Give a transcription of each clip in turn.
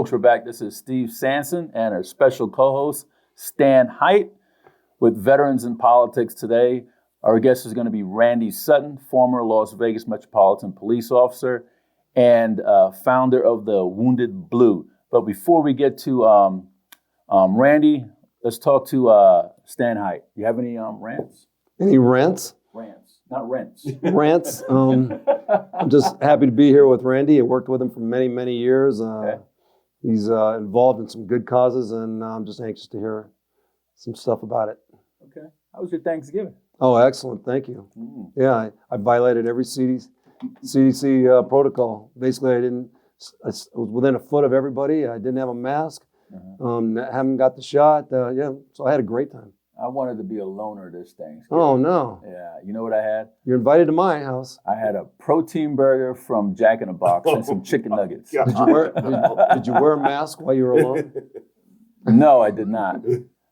folks, we're back. This is Steve Sanson and our special co-host, Stan Hite, with Veterans in Politics today. Our guest is going to be Randy Sutton, former Las Vegas Metropolitan police officer and founder of the Wounded Blue. But before we get to Randy, let's talk to Stan Hite. You have any rants? Any rants? Rants, not rents. Rants. I'm just happy to be here with Randy. I worked with him for many, many years. Okay. He's involved in some good causes, and I'm just anxious to hear some stuff about it. Okay. How was your Thanksgiving? Oh, excellent. Thank you. Yeah, I violated every CDC protocol. Basically, I was within a foot of everybody. I didn't have a mask. Haven't got the shot. So I had a great time. I wanted to be a loner this Thanksgiving. Oh, no. Yeah. You know what I had? You're invited to my house. I had a protein burger from Jack in the Box and some chicken nuggets. Did you wear a mask while you were alone? No, I did not.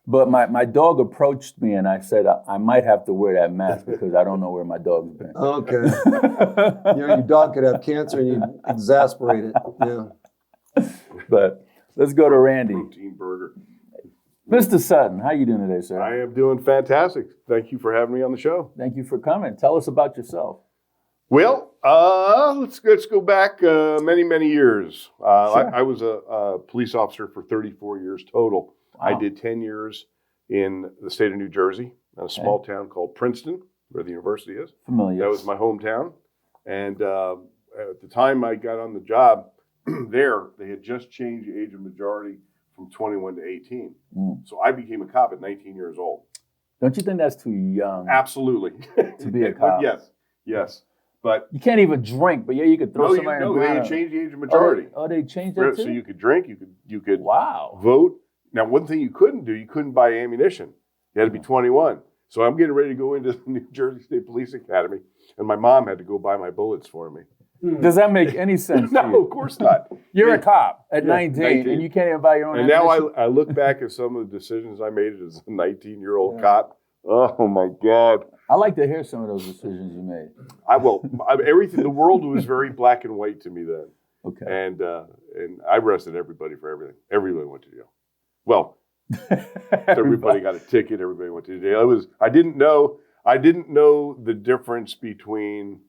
But my dog approached me and I said, I might have to wear that mask because I don't know where my dog's been. Okay. Your dog could have cancer and you'd exasperate it. Yeah. But let's go to Randy. Protein burger. Mr. Sutton, how you doing today, sir? I am doing fantastic. Thank you for having me on the show. Thank you for coming. Tell us about yourself. Well, let's go back many, many years. Sure. I was a police officer for 34 years total. Wow. I did 10 years in the state of New Jersey, in a small town called Princeton, where the university is. Familiar. That was my hometown. And at the time I got on the job there, they had just changed the age of majority from 21 to 18. So I became a cop at 19 years old. Don't you think that's too young? Absolutely. To be a cop? Yes. But you can't even drink, but yeah, you could throw somebody in the they ground. had changed the age of majority. Oh, they changed that too? So you could drink, you could Wow. vote. Now, one thing you couldn't do, you couldn't buy ammunition. You had to be 21. So I'm getting ready to go into the New Jersey State Police Academy, and my mom had to go buy my bullets for me. Does that make any sense to you? No, of course not. You're a cop at 19, and you can't even buy your own And ammunition? now I look back at some of the decisions I made as a 19-year-old cop. Oh, my God. I like to hear some of those decisions you made. Everything. The world was very black and white to me then. Okay. And I arrested everybody for everything. Everybody went to jail. Well, everybody got a ticket. Everybody went to jail. I didn't know the difference between.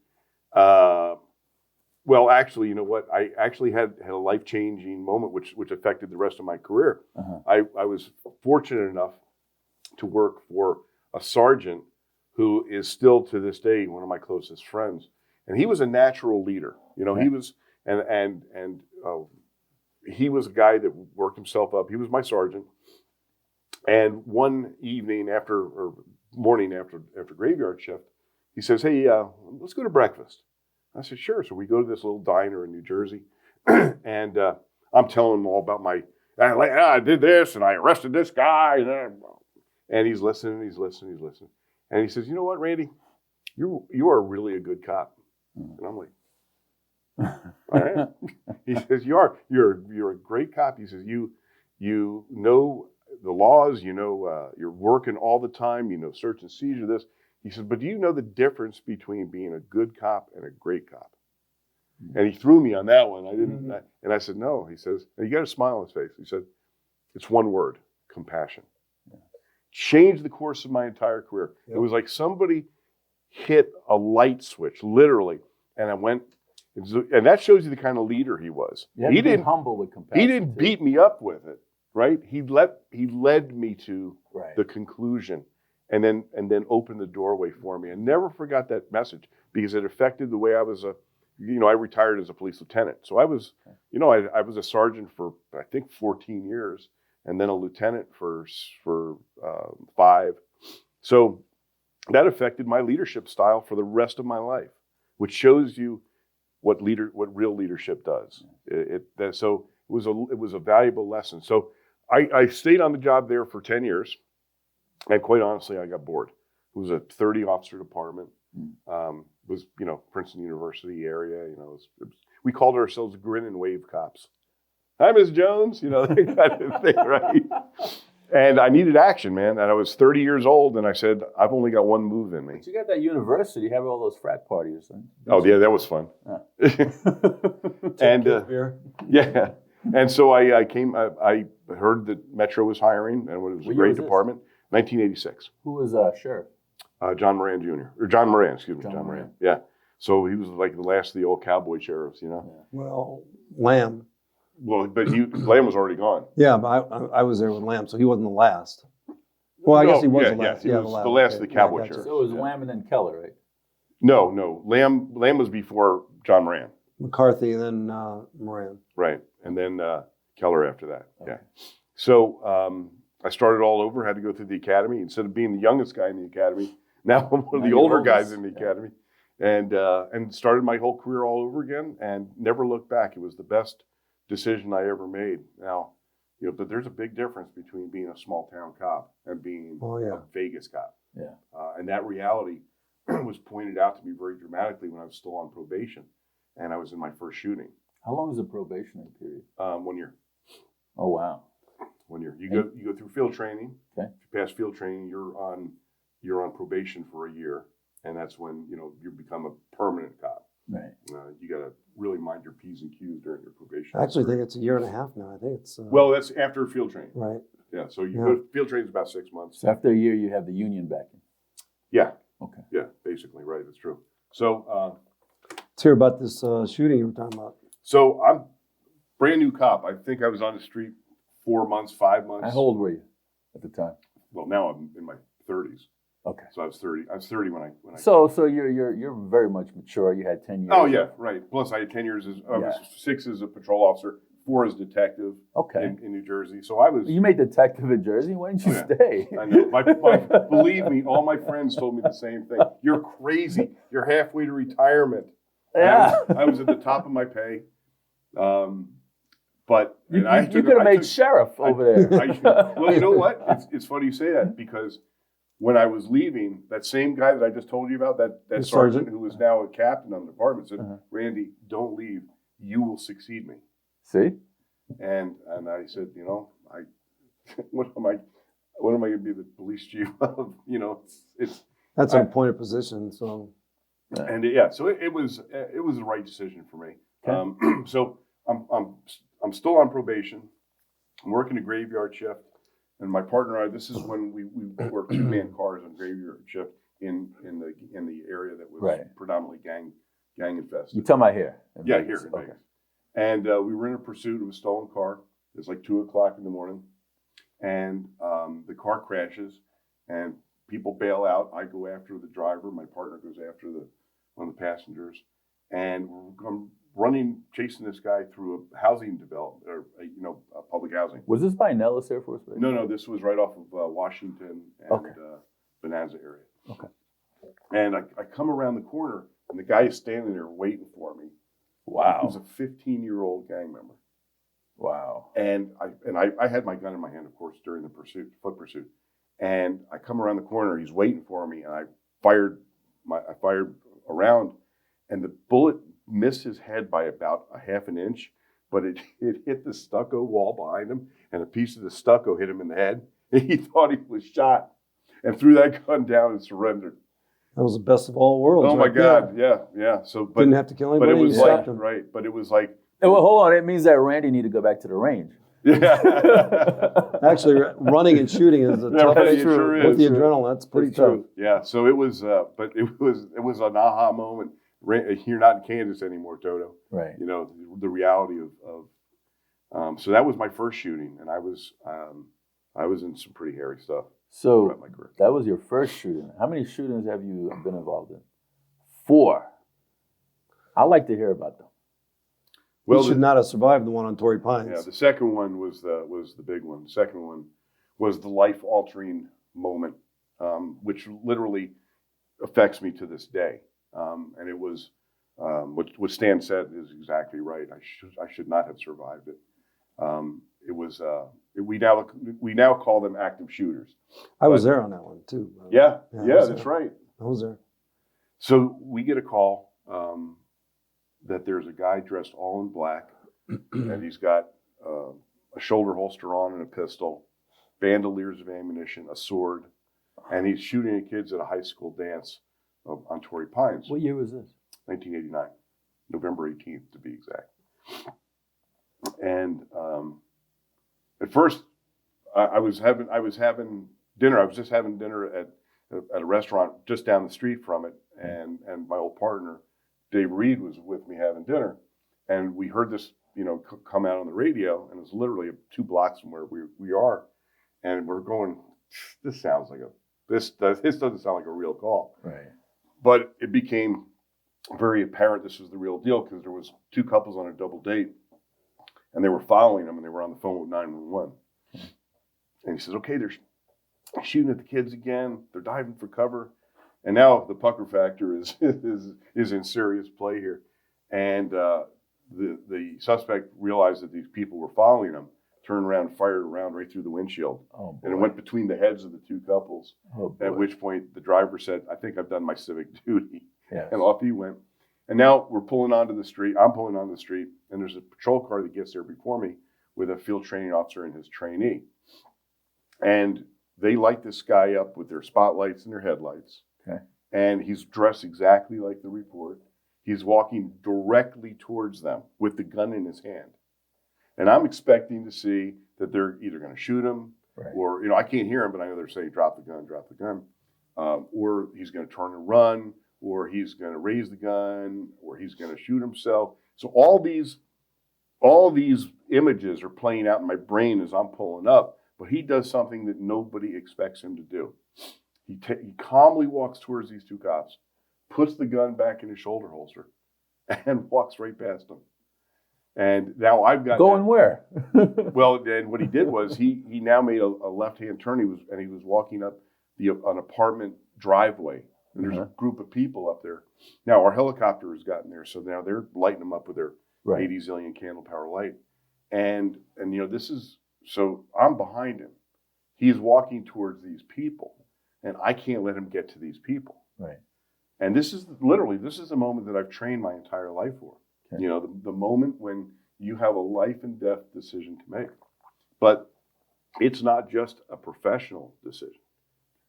Well, actually, you know what? I actually had a life-changing moment, which affected the rest of my career. I was fortunate enough to work for a sergeant who is still to this day one of my closest friends, and he was a natural leader. You know, he was he was a guy that worked himself up. He was my sergeant, and one morning after graveyard shift, he says, "Hey, let's go to breakfast." I said, "Sure." So we go to this little diner in New Jersey, and I'm telling him all about I did this, and I arrested this guy, and he's listening, and he says, "You know what, Randy, you are really a good cop." And I'm like, "All right." He says, "You're a great cop." He says, "You know the laws, you're working all the time, search and seizure this." He said, "But do you know the difference between being a good cop and a great cop?" And he threw me on that one. I didn't, and I said, "No." He says, and he got a smile on his face. He said, "It's one word: compassion." Changed the course of my entire career. Yep. It was like somebody hit a light switch, literally, and I went. And that shows you the kind of leader he was. He didn't humble with compassion. He didn't beat me up with it, right? He led me to the conclusion. And then opened the doorway for me. I never forgot that message because it affected the way I was I retired as a police lieutenant. So I was, I was a sergeant for, I think, 14 years and then a lieutenant for 5. So that affected my leadership style for the rest of my life, which shows you what real leadership does. So it was a valuable lesson. So I stayed on the job there for 10 years. And quite honestly, I got bored. It was a 30-officer department. Was Princeton University area. We called ourselves grin and wave cops. "Hi, Ms. Jones," that kind of thing, right? And I needed action, man. And I was 30 years old, and I said, "I've only got one move in me." But you got that university. You have all those frat parties. Oh yeah, that was fun. And And so I came. I heard that Metro was hiring, and it was a What year great was this? department. 1986. Who was sheriff? John Moran Jr. or John Moran, excuse me, John John Moran. Moran. Yeah. So he was like the last of the old cowboy sheriffs, you know. Yeah. Well, Lamb. Well, but Lamb was already gone. Yeah, but I was there with Lamb, so he wasn't the last. Well, I guess he was the last. He Yeah, was the last of the cowboy gotcha. sheriffs. So it was Yeah. Lamb and then Keller, right? No. Lamb was before John Moran, McCarthy, and then Moran. right? And then Keller after that. Okay. Yeah. So I started all over. Had to go through the academy instead of being the youngest guy in the academy. Now I'm one of Now the you're older oldest. guys in the academy, and started my whole career all over again, and never looked back. It was the best decision I ever made. Now, but there's a big difference between being a small town cop and being a Vegas cop. Yeah. And that reality was pointed out to me very dramatically when I was still on probation, and I was in my first shooting. How long is the probationary period? 1 year. Oh, wow. 1 year. You go through field training. Okay. If you pass field training, you're on probation for a year, and that's when you become a permanent cop. Right. You got to really mind your P's and Q's during your probation. I actually think it's a year and a half now. I think it's Well, that's after field training. right. Yeah. So you go field training is about 6 months. So after a year, you have the union backing. Yeah. Okay. Yeah. Basically, right. That's true. So. Let's hear about this shooting you were talking about. So I'm brand new cop. I think I was on the street 4 months, 5 months. How old were you at the time? Well, now I'm in my 30s. Okay. So I was 30. I was 30 when I. So you're very much mature. You had 10 years. Oh yeah, right. Plus I had 10 years I was 6 as a patrol officer, 4 as detective. Okay. In New Jersey. So I was. You made detective in Jersey. Why didn't you stay? I know. Believe me, all my friends told me the same thing. You're crazy. You're halfway to retirement. Yeah. I was at the top of my pay. But You could have made sheriff over there. Well, you know what? It's funny you say that because when I was leaving, that same guy that I just told you about, that sergeant who was now a captain on the department, said, Randy, don't leave. You will succeed me. See? And I said, what am I going to be the police chief of? That's an appointed position. So. And so it was the right decision for me. Okay. So I'm still on probation. I'm working a graveyard shift, and my partner and I. This is when we work 2-man cars on graveyard shift in the area that was predominantly gang infested. You talking about here? Yeah, here in Vegas. And we were in a pursuit of a stolen car. It's like 2:00 in the morning, and the car crashes, and people bail out. I go after the driver. My partner goes after one of the passengers, and I'm chasing this guy through a housing development, or public housing. Was this by Nellis Air Force Base? No, this was right off of Washington and Bonanza area. Okay. And I come around the corner, and the guy is standing there waiting for me. Wow. He was a 15-year-old gang member. Wow. And I had my gun in my hand, of course, during the foot pursuit. And I come around the corner, he's waiting for me, and I fired around, and the bullet missed his head by about a half an inch, but it hit the stucco wall behind him, and a piece of the stucco hit him in the head. And he thought he was shot and threw that gun down and surrendered. That was the best of all worlds. Oh my God, yeah. So didn't have to kill anybody. But it was like right. But it was like. Well, hold on. It means that Randy need to go back to the range. Yeah. Actually, running and shooting is a tough. Right, it sure is. With the adrenaline, that's pretty tough. True. Yeah. So it was, but it was an aha moment. You're not in Kansas anymore, Toto. Right. The reality of. So that was my first shooting, and I was in some pretty hairy stuff. So throughout my career. That was your first shooting. How many shootings have you been involved in? 4. I'd like to hear about them. Well, he should not have survived the one on Torrey Pines. Yeah, the second one was the big one. The second one was the life-altering moment, which literally affects me to this day. And it was what Stan said is exactly right. I should not have survived it. It was we now call them active shooters. I was there on that one too. Yeah, that's right. I was there. So we get a call that there's a guy dressed all in black, and he's got a shoulder holster on and a pistol, bandoliers of ammunition, a sword, and he's shooting at kids at a high school dance on Torrey Pines. What year was this? 1989, November 18th to be exact. And at first, I was having dinner. I was just having dinner at a restaurant just down the street from it, and my old partner, Dave Reed, was with me having dinner, and we heard this, come out on the radio, and it was literally 2 blocks from where we are, and we're going, this doesn't sound like a real call. Right. But it became very apparent this was the real deal because there was 2 couples on a double date, and they were following them, and they were on the phone with 911. And he says, okay, they're shooting at the kids again. They're diving for cover. And now the pucker factor is in serious play here. And the suspect realized that these people were following him, turned around and fired around right through the windshield. Oh, boy. And it went between the heads of the 2 couples. Oh, boy. At which point the driver said, I think I've done my civic duty. Yes. And off he went. And now we're pulling onto the street. I'm pulling onto the street, and there's a patrol car that gets there before me with a field training officer and his trainee. And they light this guy up with their spotlights and their headlights. Okay. And he's dressed exactly like the report. He's walking directly towards them with the gun in his hand. And I'm expecting to see that they're either going to shoot him, Right. or, I can't hear him, but I know they're saying, drop the gun. Or he's going to turn and run, or he's going to raise the gun, or he's going to shoot himself. So all these images are playing out in my brain as I'm pulling up, but he does something that nobody expects him to do. He calmly walks towards these 2 cops, puts the gun back in his shoulder holster, and walks right past them. And now I've got Going where? Well, and what he did was he now made a left-hand turn. He was walking up an apartment driveway, and there's a group of people up there. Now our helicopter has gotten there, so now they're lighting them up with their 80 zillion candle power light. And this is, so I'm behind him. He's walking towards these people, and I can't let him get to these people. Right. And this is the moment that I've trained my entire life for. Okay. The moment when you have a life and death decision to make. But it's not just a professional decision.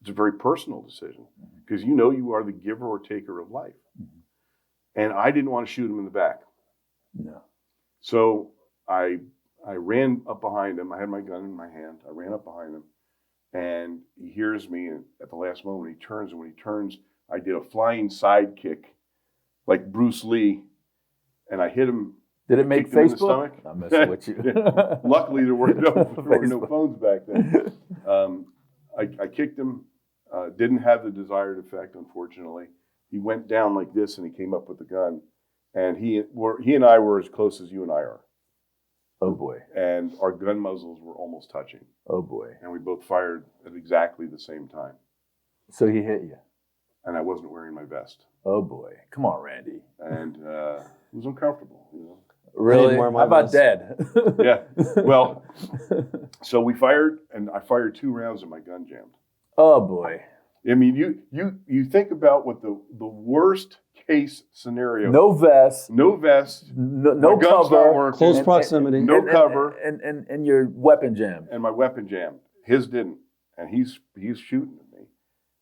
It's a very personal decision because you are the giver or taker of life. Mm-hmm. And I didn't want to shoot him in the back. No. So I ran up behind him. I had my gun in my hand. I ran up behind him, and he hears me. And at the last moment, he turns. And when he turns, I did a flying side kick, like Bruce Lee, and I hit him. Did it make Facebook? I'm messing with you. Luckily, there were no phones back then. I kicked him. Didn't have the desired effect, unfortunately. He went down like this, and he came up with the gun. And he and I were as close as you and I are. Oh, boy. And our gun muzzles were almost touching. Oh, boy. And we both fired at exactly the same time. So he hit you. And I wasn't wearing my vest. Oh, boy. Come on, Randy. And it was uncomfortable. Really? How about vest. dead? Yeah. Well, so we fired, and I fired 2 rounds and my gun jammed. Oh, boy. I mean, you think about what the worst case scenario. No vest. No vest. No my gun's not cover. working, Close proximity. No cover. And your weapon jammed. And my weapon jammed. His didn't. And he's shooting at me.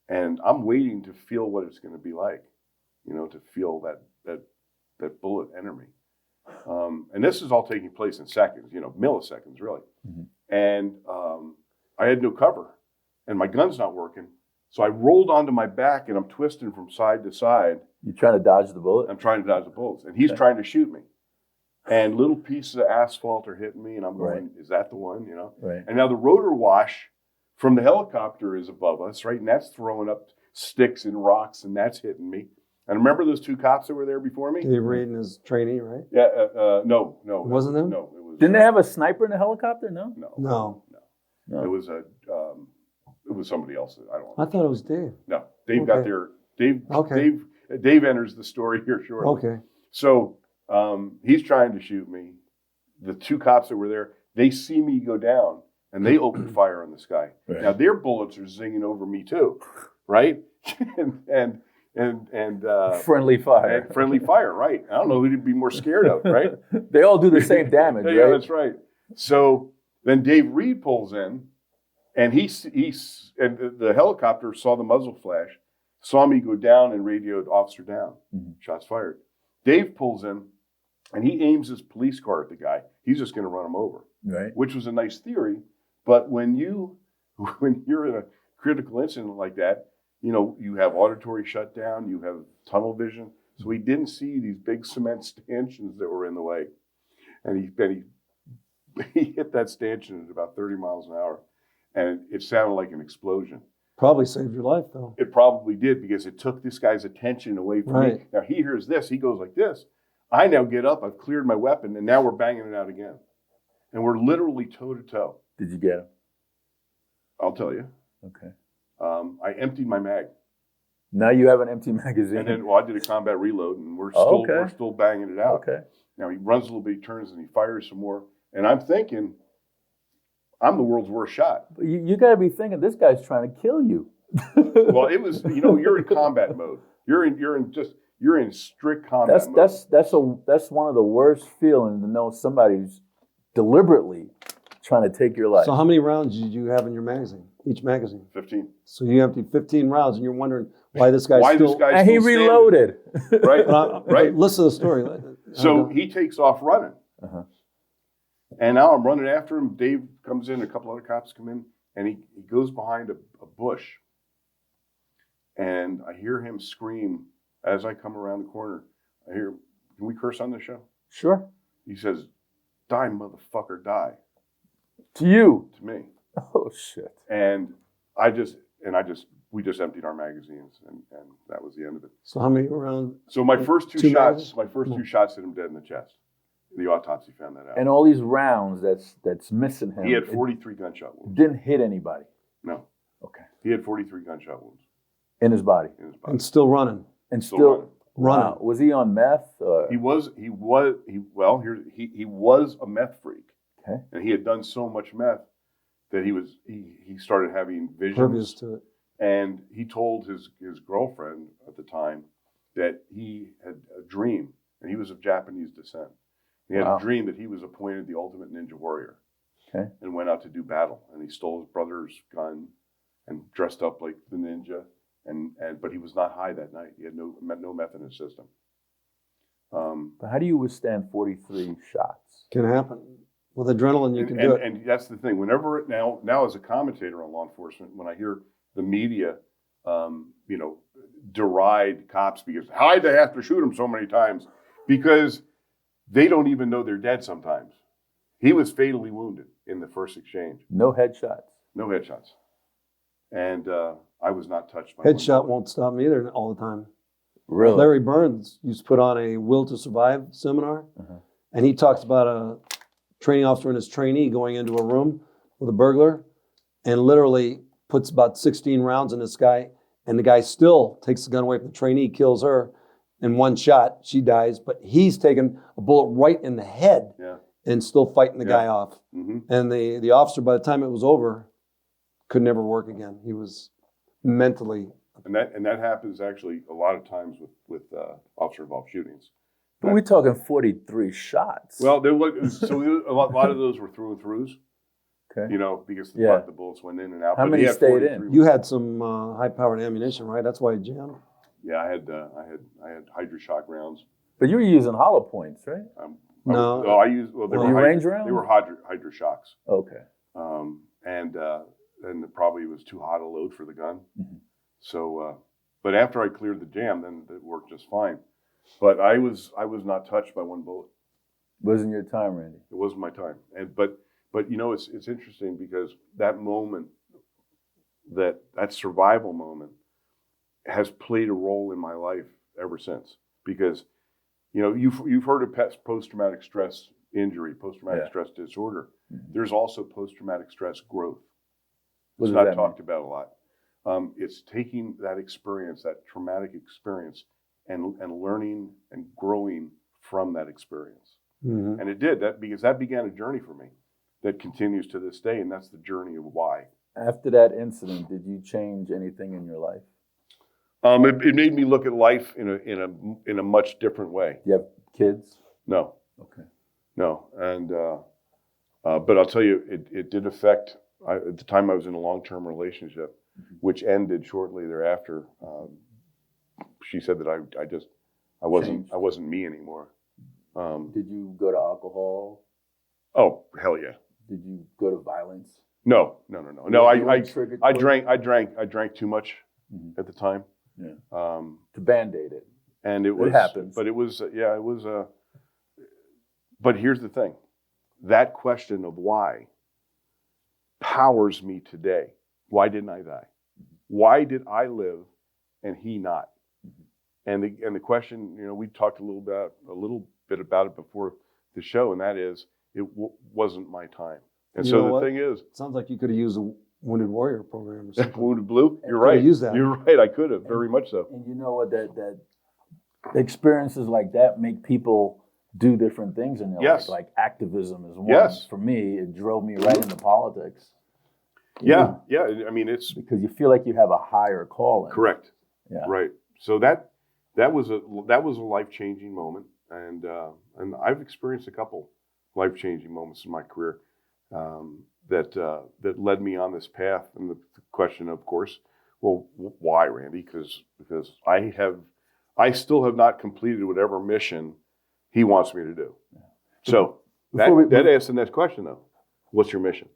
And I'm waiting to feel what it's going to be like, to feel that bullet enter me. And this is all taking place in seconds, milliseconds, really. Mm-hmm. And I had no cover, and my gun's not working. So I rolled onto my back, and I'm twisting from side to side. You trying to dodge the bullet? I'm trying to dodge the bullets, and he's trying to shoot me. And little pieces of asphalt are hitting me, and I'm going, Is that the one? Right. And now the rotor wash from the helicopter is above us, right? And that's throwing up sticks and rocks, and that's hitting me. And remember those 2 cops that were there before me? Dave Reed and his trainee, right? Yeah, no. It wasn't them? No, it was. Didn't they have a sniper in the helicopter? No. No. It was it was somebody else. I don't know. I thought it was Dave. No, Dave got there. Dave enters the story here shortly. Okay. So he's trying to shoot me. The 2 cops that were there, they see me go down, and they open fire on this guy. Right. Now their bullets are zinging over me too, right? and friendly fire. And friendly fire, right? I don't know who to be more scared of, right? They all do the same damage, Yeah, right? that's right. So then Dave Reed pulls in, and and the helicopter saw the muzzle flash, saw me go down, and radioed officer down. Mm-hmm. Shots fired. Dave pulls in, and he aims his police car at the guy. He's just going to run them over, Right. which was a nice theory. But when you're in a critical incident like that, you have auditory shutdown, you have tunnel vision. So he didn't see these big cement stanchions that were in the way. And he hit that stanchion at about 30 miles an hour. And it sounded like an explosion. Probably saved your life, though. It probably did, because it took this guy's attention away from me. Now he hears this, he goes like this. I now get up, I've cleared my weapon, and now we're banging it out again. And we're literally toe to toe. Did you get him? I'll tell you. Okay. I emptied my mag. Now you have an empty magazine. And then, I did a combat reload, and we're still banging it out. Okay. Now he runs a little bit, he turns, and he fires some more. And I'm thinking, I'm the world's worst shot. But you got to be thinking this guy's trying to kill you. Well, it was, you're in combat mode. You're in strict combat mode. That's one of the worst feelings, to know somebody's deliberately trying to take your life. So how many rounds did you have in your magazine? Each magazine? 15. So you emptied 15 rounds, and you're wondering why this guy's still... And he reloaded. Right, right. Listen to the story. So he takes off running. Uh-huh. And now I'm running after him. Dave comes in, a couple other cops come in, and he goes behind a bush. And I hear him scream as I come around the corner. I hear, can we curse on this show? Sure. He says, "Die, motherfucker, die." To you. To me. Oh, shit. And we just emptied our magazines, and that was the end of it. So how many rounds? So my first two magazines? shots hit him dead in the chest. The autopsy found that out. And all these rounds that's missing him. He had 43 gunshot wounds. Didn't hit anybody. No. Okay. He had 43 gunshot wounds In his body. in his body. And still running. And still running. Wow. Was he on meth? Or? He was a meth freak. Okay. And he had done so much meth that he started having visions. Pervious to it. And he told his girlfriend at the time that he had a dream, and he was of Japanese descent. He had a dream that he was appointed the ultimate ninja warrior. Okay. And went out to do battle. And he stole his brother's gun and dressed up like the ninja. But he was not high that night. He had no meth in his system. But how do you withstand 43 shots? Can happen. With adrenaline, you can do it. And that's the thing. Whenever now as a commentator on law enforcement, when I hear the media, deride cops because why'd they have to shoot him so many times? Because they don't even know they're dead sometimes. He was fatally wounded in the first exchange. No headshots. No headshots. And I was not touched by Headshot won't stop me either all the time. Really? Larry Burns used to put on a Will to Survive seminar, and he talks about a training officer and his trainee going into a room with a burglar and literally puts about 16 rounds in this guy, and the guy still takes the gun away from the trainee, kills her in one shot. She dies, but he's taken a bullet right in the head and still fighting the guy off. Mm-hmm. And the officer, by the time it was over, could never work again. He was mentally... And that happens actually a lot of times with officer-involved shootings. But we're talking 43 shots. Well, a lot of those were through and throughs. Okay. Because the bullets went in and out. How many stayed in? You had some high-powered ammunition, right? That's why you jammed. Yeah, I had hydroshock rounds. But you were using hollow points, right? No. I used they were range rounds? They were hydroshocks. Okay. And it probably was too hot a load for the gun. Mm-hmm. So, but after I cleared the jam, then it worked just fine. But I was not touched by one bullet. Wasn't your time, Randy? It wasn't my time. But it's interesting because that moment, that survival moment, has played a role in my life ever since. Because you've heard of post-traumatic stress injury, post-traumatic stress disorder. Mm-hmm. There's also post-traumatic stress growth. It's not talked about a lot. It's taking that experience, that traumatic experience, and learning and growing from that experience. Mm-hmm. And it did because that began a journey for me that continues to this day, and that's the journey of why. After that incident, did you change anything in your life? It made me look at life in a much different way. Do you have kids? No. Okay. No, and but I'll tell you, it did affect. At the time, I was in a long-term relationship, which ended shortly thereafter. She said that I wasn't me anymore. Did you go to alcohol? Oh, hell yeah. Did you go to violence? No. No. You weren't triggered I for it? drank too much at the time. Yeah. Um, To Band-Aid it. and it was, happens. but it was, it was, but here's the thing. That question of why powers me today. Why didn't I die? Why did I live and he not? And the question, we talked a little bit about it before the show, and that is, it wasn't my time. And You so know the what? thing is, Sounds like you could have used a Wounded Warrior program or something. Wounded Blue, you're Could have right. used that. You're right. I could have, very much so. And you know what? That experiences like that make people do different things in their Yes. life. Like activism is one. Yes. For me, it drove me right into politics. Yeah. I mean, it's Because you feel like you have a higher calling. correct. Yeah. Right. So that was a life-changing moment, and I've experienced a couple life-changing moments in my career that led me on this path. And the question, of course, well, why, Randy? Because I still have not completed whatever mission he wants me to do. So that asks the next question, though. What's your mission?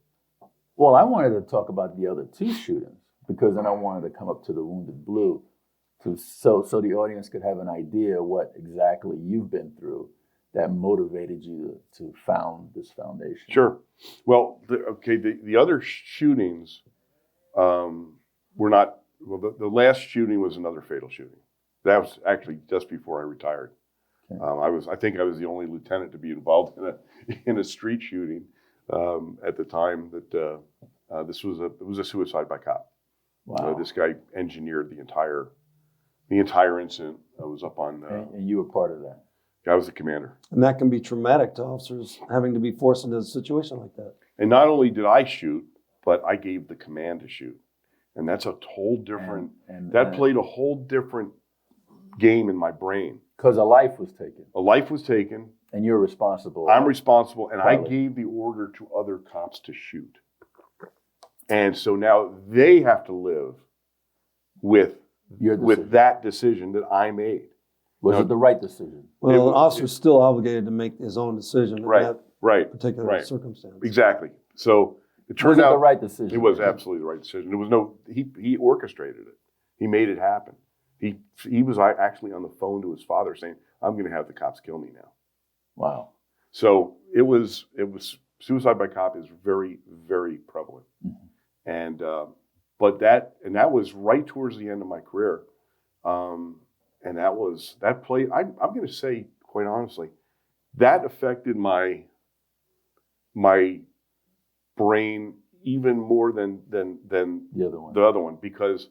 Well, I wanted to talk about the other two shootings because then I wanted to come up to the Wounded Blue so the audience could have an idea what exactly you've been through that motivated you to found this foundation. Sure. Well, the other shootings were not. Well, the last shooting was another fatal shooting. That was actually just before I retired. Okay. I think I was the only lieutenant to be involved in a street shooting at the time. That it was a suicide by cop. Wow. This guy engineered the entire incident. I was up on. And you were part of that. I was the commander. And that can be traumatic to officers having to be forced into a situation like that. And not only did I shoot, but I gave the command to shoot, and that's a whole different. That played a whole different game in my brain. Because a life was taken. A life was taken. And you're responsible. I'm responsible, and I Probably. gave the order to other cops to shoot. And so now they have to live with Your decision. with that decision that I made. Was it the right decision? Well, an officer's still obligated to make his own decision in that Right. particular Right. circumstance. Exactly. So it Was turned it out the right decision? it was absolutely the right decision. There was no he orchestrated it. He made it happen. He was actually on the phone to his father saying, "I'm going to have the cops kill me now." Wow. So it was suicide by cop is very, very prevalent. Mm-hmm. And but that was right towards the end of my career. And that played, I'm going to say, quite honestly, that affected my brain even more than The other one. because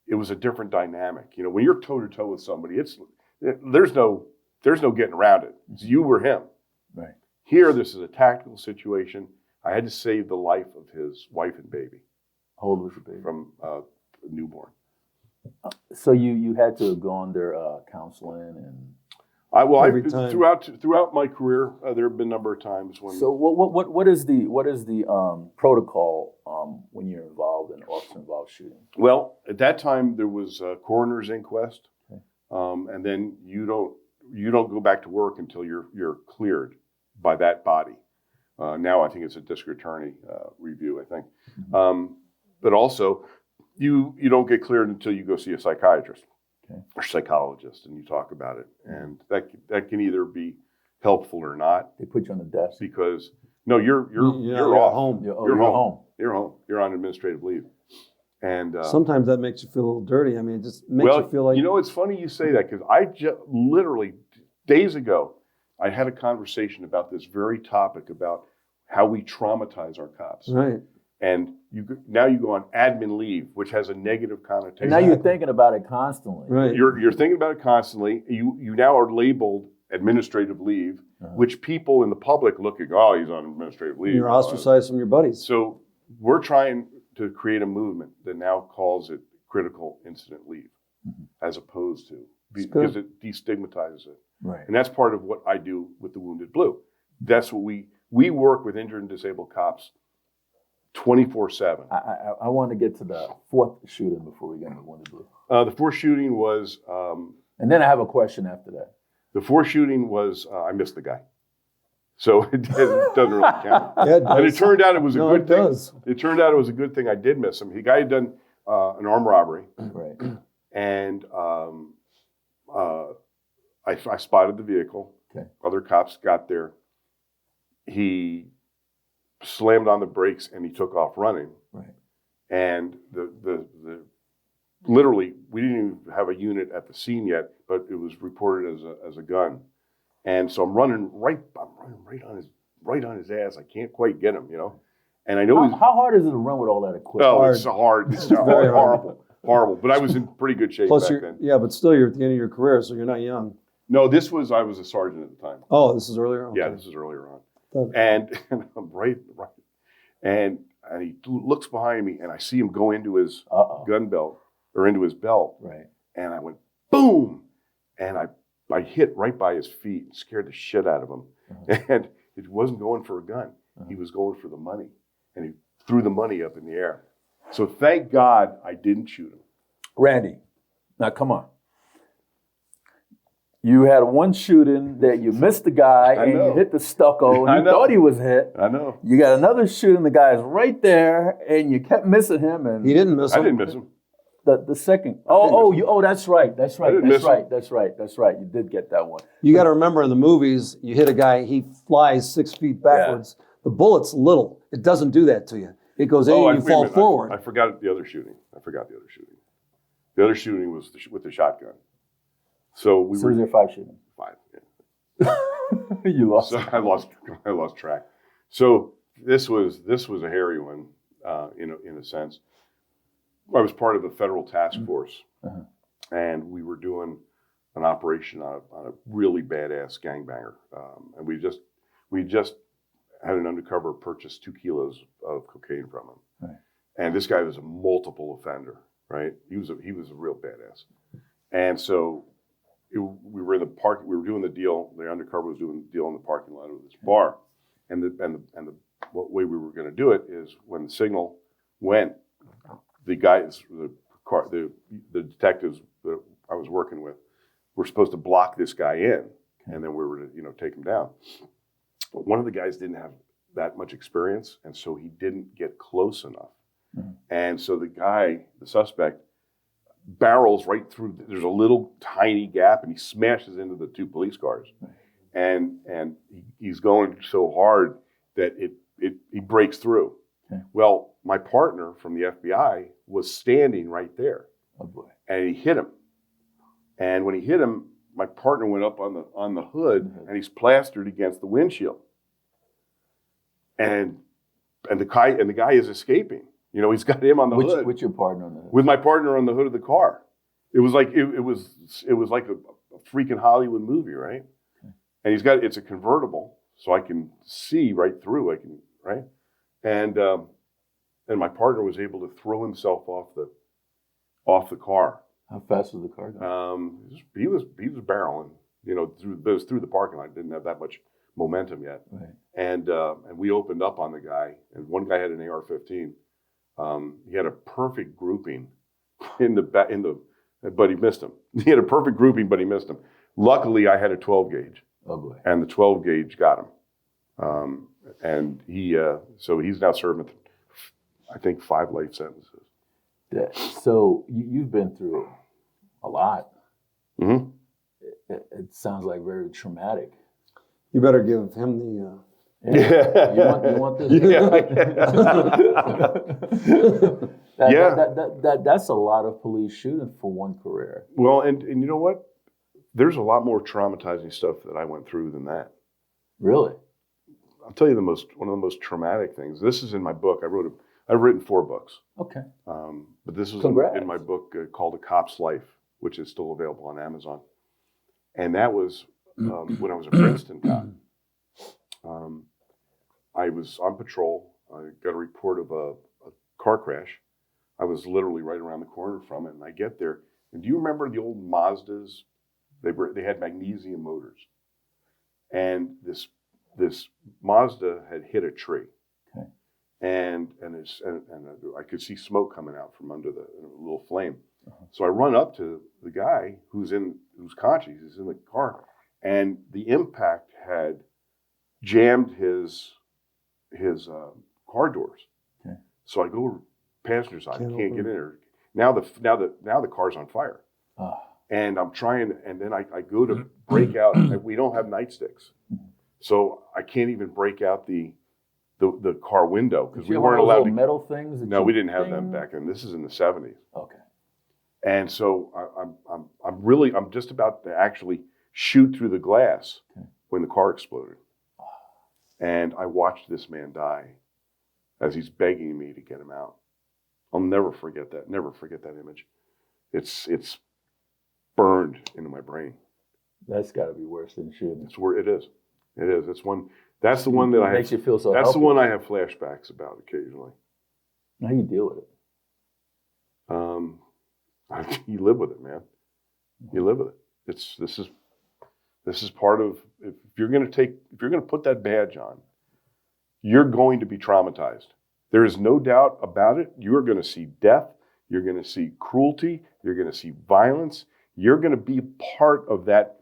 it was a different dynamic. When you're toe to toe with somebody, there's no getting around it. It's you or him. Right. Here, this is a tactical situation. I had to save the life of his wife and baby. How old was the baby? From newborn. So you had to go under counseling and. Every time. Throughout my career, there have been a number of times when. So what is the protocol when you're involved in officer involved shooting? Well, at that time there was a coroner's inquest, Okay. And then you don't go back to work until you're cleared by that body. Now I think it's a district attorney review. I think, Mm-hmm. but also you don't get cleared until you go see a psychiatrist. Okay. Or psychologist, and you talk about it, and that can either be helpful or not. They put you on the desk. Because no, you're You're off. home. You're home. You're home. You're on administrative leave. And Sometimes that makes you feel a little dirty. I mean, it just makes you feel like it's funny you say that, because I just literally days ago I had a conversation about this very topic about how we traumatize our cops. right. And now you go on admin leave, which has a negative connotation. And now you're thinking about it constantly. Right. You're thinking about it constantly. You now are labeled administrative leave, which people in the public look at, oh, he's on administrative leave. You're ostracized from your buddies. So we're trying to create a movement that now calls it critical incident leave, as opposed to, because it destigmatizes it. Right. And that's part of what I do with the Wounded Blue. That's what we work with injured and disabled cops 24/7. I want to get to the fourth shooting before we get into Wounded Blue. The fourth shooting was, And then I have a question after that. I missed the guy. So it doesn't really count. Yeah, And it turned out it was a good thing. Does. It turned out it was a good thing I did miss him. The guy had done an armed robbery, Right. and I spotted the vehicle. Okay. Other cops got there. He slammed on the brakes and he took off running. Right. And the literally, we didn't even have a unit at the scene yet, but it was reported as a gun. And so I'm running right on his ass. I can't quite get him, And I know How hard is it to run with all that equipment? oh, hard. it's hard. It's very horrible. But I was in pretty good shape Plus, back then. yeah, but still, you're at the end of your career, so you're not young. No, I was a sergeant at the time. Oh, this is earlier? Okay. Yeah, this is earlier on. Okay. And I'm right. And he looks behind me, and I see him go into his gun belt, or into his belt. Right. And I went, boom! And I hit right by his feet and scared the shit out of him. And it wasn't going for a gun. He was going for the money. And he threw the money up in the air. So thank God I didn't shoot him. Randy, now come on. You had one shooting that you missed the guy and you hit the stucco and you thought he was hit. I know. You got another shooting, the guy's right there and you kept missing him. And He didn't miss him. I didn't miss him. The second. That's right. That's right. You did get that one. You got to remember in the movies, you hit a guy, he flies 6 feet backwards. Yeah. The bullet's little. It doesn't do that to you. It goes in and you fall forward. I forgot the other shooting. The other shooting was with the shotgun. So was there 5 shooting? 5. Yeah. You lost. So I lost track. So this was a hairy one, in a sense. I was part of a federal task force, and we were doing an operation on a really badass gangbanger, and we just had an undercover purchase 2 kilos of cocaine from him, right. And this guy was a multiple offender, right? He was a real badass, and so we were in the park. We were doing the deal. The undercover was doing the deal in the parking lot of this bar, and the way we were going to do it is when the signal went. The guys, the detectives that I was working with, were supposed to block this guy in, and then we were to, take him down. But one of the guys didn't have that much experience, and so he didn't get close enough. Mm-hmm. And so the suspect, barrels right through. There's a little tiny gap, and he smashes into the 2 police cars, and he's going so hard that he breaks through. Okay. Well, my partner from the FBI was standing right there. Oh boy! And he hit him. And when he hit him, my partner went up on the hood, and he's plastered against the windshield. And the guy is escaping. He's got him on the hood. With your partner on the hood? With my partner on the hood of the car. It was like it was like a freaking Hollywood movie, right? Okay. And it's a convertible, so I can see right through. Right. And my partner was able to throw himself off the car. How fast was the car going? He was barreling, through the parking lot. Didn't have that much momentum yet. Right. And we opened up on the guy, and one guy had an AR-15. He had a perfect grouping but he missed him. He had a perfect grouping, but he missed him. Luckily, I had a 12 gauge. Oh boy! And the 12 gauge got him. And so he's now serving, I think, 5 life sentences. So you've been through a lot. Mm-hmm. It sounds like very traumatic. You better give him the. You want this? Yeah. That's a lot of police shooting for one career. Well, and you know what? There's a lot more traumatizing stuff that I went through than that. Really? I'll tell you one of the most traumatic things. This is in my book. I've written 4 books. Okay. But this was in my book called A Cop's Life, which is still available on Amazon. And that was when I was a Princeton cop. I was on patrol. I got a report of a car crash. I was literally right around the corner from it, and I get there. And do you remember the old Mazdas? They had magnesium motors, and this Mazda had hit a tree. Okay. And I could see smoke coming out from under the little flame. Uh-huh. So I run up to the guy who's conscious. He's in the car, and the impact had jammed his car doors. Okay. So I go passenger side, Can't can't open get it. in there. Now the car's on fire. Ah. And I'm trying, and then I go to break out. And we don't have nightsticks, so I can't even break out the car window because Did we you have weren't one of those allowed little to. metal things? that No, you we didn't have them ding? back then. This is in the '70s, Okay. and so I'm just about to actually shoot through the glass when the car exploded, and I watched this man die as he's begging me to get him out. I'll never forget that. Never forget that image. It's burned into my brain. That's got to be worse than shooting. It's where it is. It is. It's one. That's the one that I makes have. you feel so. That's the helpless. one I have flashbacks about occasionally. How do you deal with it? You live with it, man. You live with it. This is part of. If you're going to put that badge on, you're going to be traumatized. There is no doubt about it. You're going to see death. You're going to see cruelty. You're going to see violence. You're going to be part of that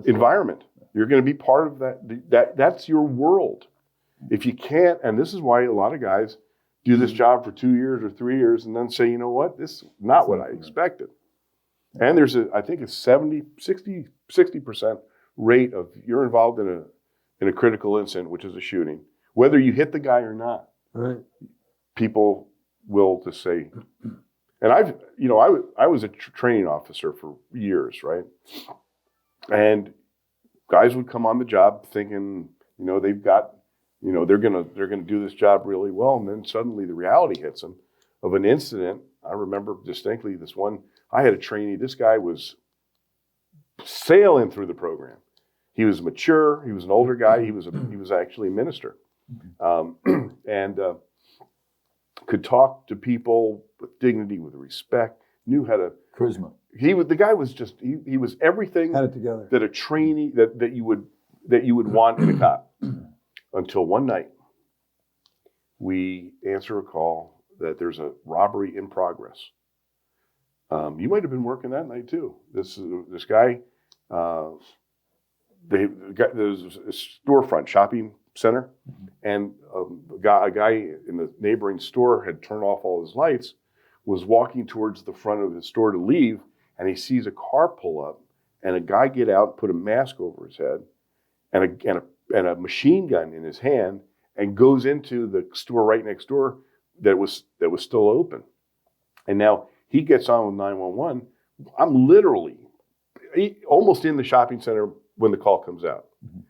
environment. You're going to be part of that. That's your world. If you can't, and this is why a lot of guys do this job for 2 years or 3 years and then say, you know what, this is not what I expected. And there's I think a 60% rate of you're involved in a critical incident, which is a shooting, whether you hit the guy or not. Right. People will just say, and I was a training officer for years, right? And guys would come on the job thinking, they've got, they're gonna do this job really well, and then suddenly the reality hits them of an incident. I remember distinctly this one. I had a trainee. This guy was sailing through the program. He was mature. He was an older guy. He was actually a minister, and could talk to people with dignity, with respect. Knew how to Charisma. The guy was just he was everything Had it together. that a trainee that you would want in a cop. Until one night, we answer a call that there's a robbery in progress. You might have been working that night too. This guy, there's a storefront shopping center, and a guy in the neighboring store had turned off all his lights, was walking towards the front of the store to leave, and he sees a car pull up, and a guy get out, put a mask over his head, and a machine gun in his hand, and goes into the store right next door that was still open. And now he gets on with 911. I'm literally almost in the shopping center when the call comes out. Mm-hmm.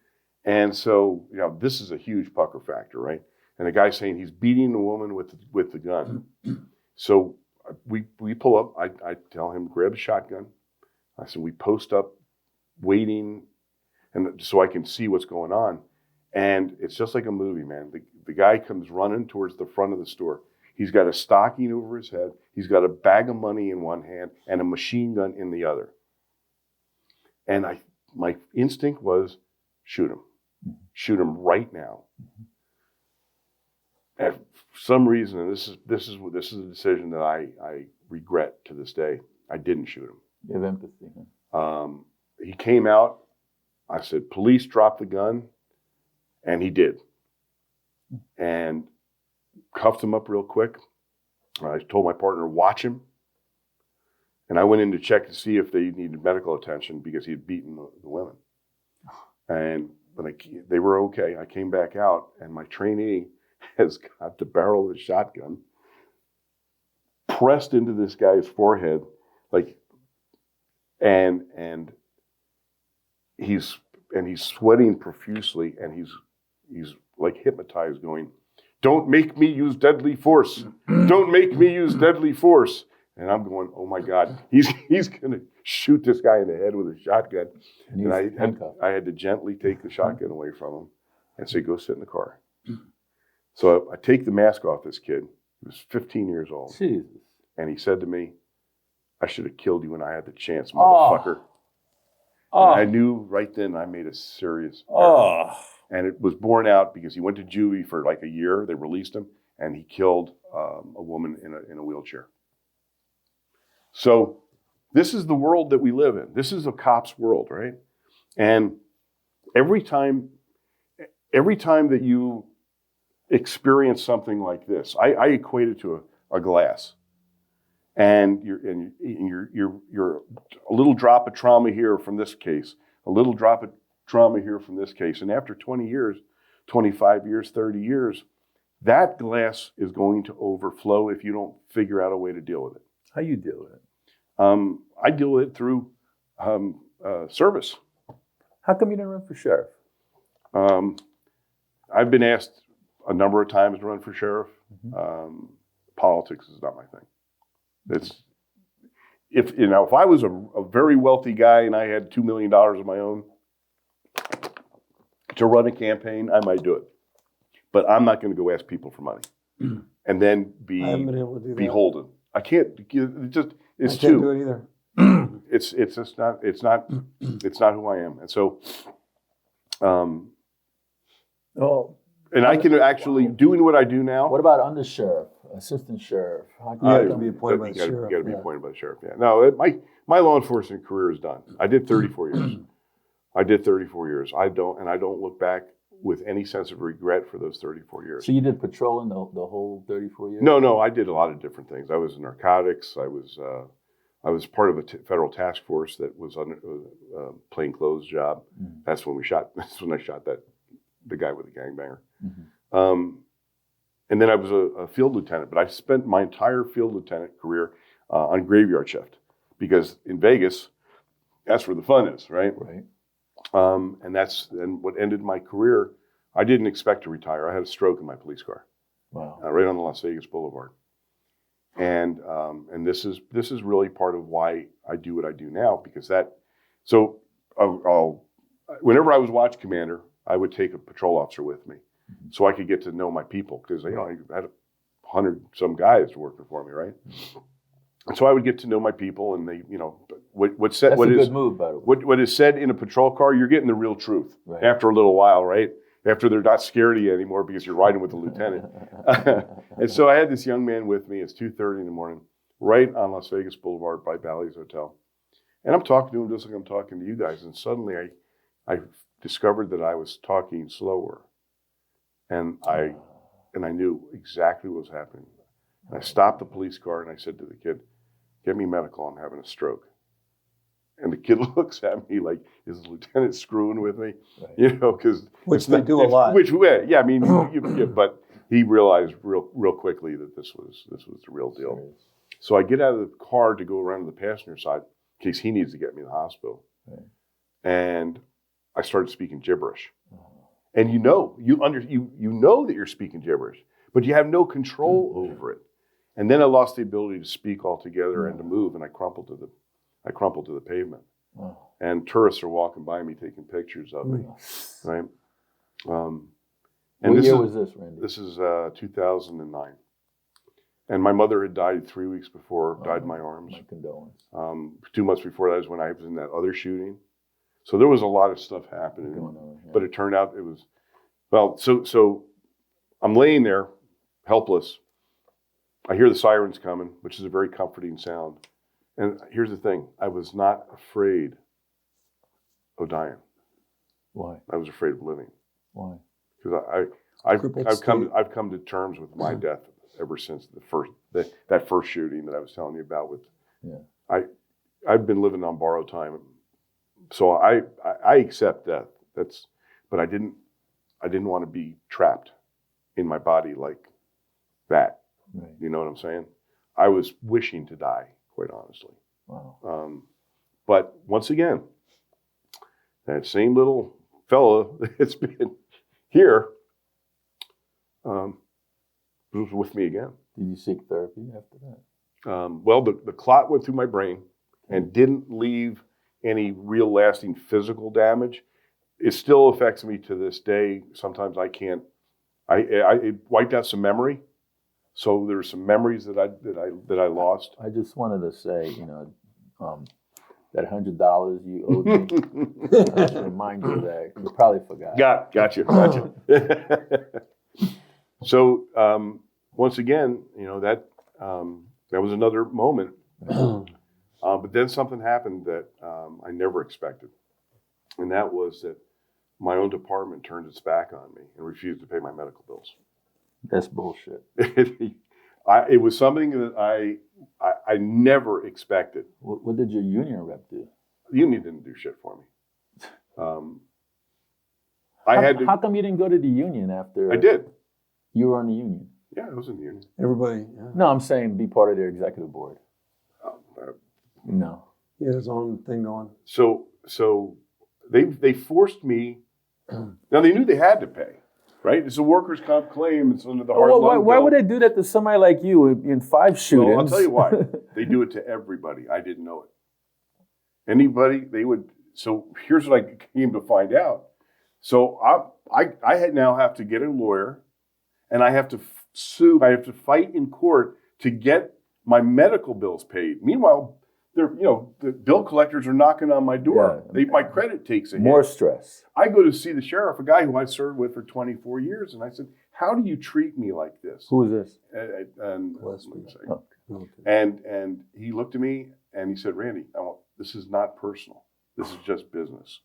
And so, this is a huge pucker factor, right? And the guy's saying he's beating the woman with the gun. So we pull up. I tell him, grab a shotgun. I said, we post up, waiting, and so I can see what's going on. And it's just like a movie, man. The guy comes running towards the front of the store. He's got a stocking over his head. He's got a bag of money in one hand and a machine gun in the other. And my instinct was, shoot him. Shoot him right now. And for some reason, and this is a decision that I regret to this day, I didn't shoot him. You have empathy. He came out. I said, police, drop the gun. And he did. And cuffed him up real quick. I told my partner, watch him. And I went in to check to see if they needed medical attention because he had beaten the women. And when they were okay, I came back out, and my trainee has got the barrel of the shotgun pressed into this guy's forehead, and he's sweating profusely, and he's like hypnotized, going, "Don't make me use deadly force. Don't make me use deadly force." And I'm going, "Oh my God, he's going to shoot this guy in the head with a shotgun." And I had to gently take the shotgun away from him and say, "Go sit in the car." So I take the mask off this kid. He was 15 years old. Jesus. And he said to me, "I should have killed you when I had the chance, motherfucker." Oh. And I knew right then I made a serious error. And it was borne out because he went to juvie for like a year. They released him, and he killed a woman in a wheelchair. So this is the world that we live in. This is a cop's world, right? And every time that you experience something like this, I equate it to a glass, and you're a little drop of trauma here from this case, a little drop of trauma here from this case, and after 20 years, 25 years, 30 years, that glass is going to overflow if you don't figure out a way to deal with it. How you deal with it? I deal with it through service. How come you didn't run for sheriff? I've been asked a number of times to run for sheriff. Politics is not my thing. It's if I was a very wealthy guy and I had $2 million of my own to run a campaign, I might do it. But I'm not going to go ask people for money and then be I haven't been able to do that. beholden. I can't. It's I too. can't do it either. It's just not. It's not who I am. And so, Oh, and I can actually doing what I do now. what about under sheriff, assistant sheriff? How You have to come- be appointed by the You sheriff. got to be yeah. appointed by the sheriff. Yeah. No, my law enforcement career is done. I did 34 years. I did 34 years. I don't look back with any sense of regret for those 34 years. So you did patrolling the whole 34 years? No, I did a lot of different things. I was in narcotics. I was part of a federal task force that was on a plainclothes job. That's when I shot the guy with the gangbanger. And then I was a field lieutenant, but I spent my entire field lieutenant career on graveyard shift because in Vegas, that's where the fun is, right? Right. And what ended my career. I didn't expect to retire. I had a stroke in my police car, Wow. right on the Las Vegas Boulevard. And this is really part of why I do what I do now, because whenever I was watch commander, I would take a patrol officer with me so I could get to know my people, because I had 100 some guys working for me, right? And so I would get to know my people, and they, That's a good move, by the way. what is said in a patrol car, you're getting the real truth Right. after a little while, right? After they're not scared of you anymore because you're riding with the lieutenant. And so I had this young man with me. It's 2:30 in the morning, right on Las Vegas Boulevard by Bally's Hotel. And I'm talking to him just like I'm talking to you guys. And suddenly I discovered that I was talking slower. And I knew exactly what was happening. And I stopped the police car and I said to the kid, "Get me medical, I'm having a stroke." And the kid looks at me like, "Is the lieutenant screwing with me?" Right. Because Which they do a lot. Yeah, I mean, but he realized real quickly that this was the real deal. Serious. So I get out of the car to go around to the passenger side in case he needs to get me to the hospital, Right. and I started speaking gibberish. And you know that you're speaking gibberish, but you have no control over it. And then I lost the ability to speak altogether and to move, and I crumpled to the pavement. Wow. And tourists are walking by me taking pictures of me, right? And What this year is, was this, Randy? This is 2009. And my mother had died 3 weeks before, died in my arms. My condolence. 2 months before that is when I was in that other shooting. So there was a lot of stuff happening. Going on, yeah. But it turned out it was, well, so I'm laying there, helpless. I hear the sirens coming, which is a very comforting sound. And here's the thing, I was not afraid of dying. Why? I was afraid of living. Why? Because I've Crippled come to terms with my death ever since that first shooting that I was telling you about. I've been living on borrowed time, so I accept death. But I didn't want to be trapped in my body like that. Right. You know what I'm saying? I was wishing to die, quite honestly. Wow. But once again, that same little fella that's been here was with me again. Did you seek therapy after that? Well, the clot went through my brain and didn't leave any real lasting physical damage. It still affects me to this day. Sometimes I can't. It wiped out some memory, so there's some memories that I lost. I just wanted to say, that $100 you owed me. I have to remind you of that. You probably forgot. Gotcha. So once again, that was another moment. But then something happened that I never expected, and that was that my own department turned its back on me and refused to pay my medical bills. That's bullshit. It was something that I never expected. What did your union rep do? The union didn't do shit for me. How come you didn't go to the union after? I did. You were on the union. Yeah, I was in the union. Everybody, yeah. No, I'm saying be part of their executive board. No. He had his own thing going. So they forced me. Now they knew they had to pay, right? It's a workers' comp claim. It's under the heart lung why bill. would they do that to somebody like you in 5 shootings? Well, I'll tell you why. They do it to everybody. I didn't know it. Anybody, they would. So here's what I came to find out. So I now have to get a lawyer, and I have to sue. I have to fight in court to get my medical bills paid. Meanwhile, the bill collectors are knocking on my door. Yeah. My credit takes a hit. More stress. I go to see the sheriff, a guy who I served with for 24 years, and I said, "How do you treat me like this?" Who is this? And he looked at me and he said, "Randy, this is not personal. This is just business."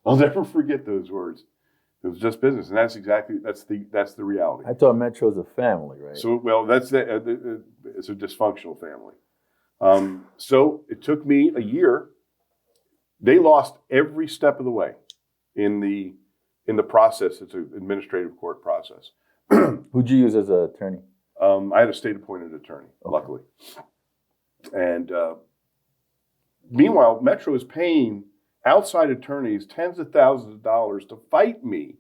I'll never forget those words. It was just business, and that's the reality. I thought Metro's a family, right? So, well, it's a dysfunctional family. So it took me a year. They lost every step of the way in the process. It's an administrative court process. Who'd you use as an attorney? I had a state-appointed attorney, luckily. And meanwhile, Metro is paying outside attorneys tens of thousands of dollars to fight me.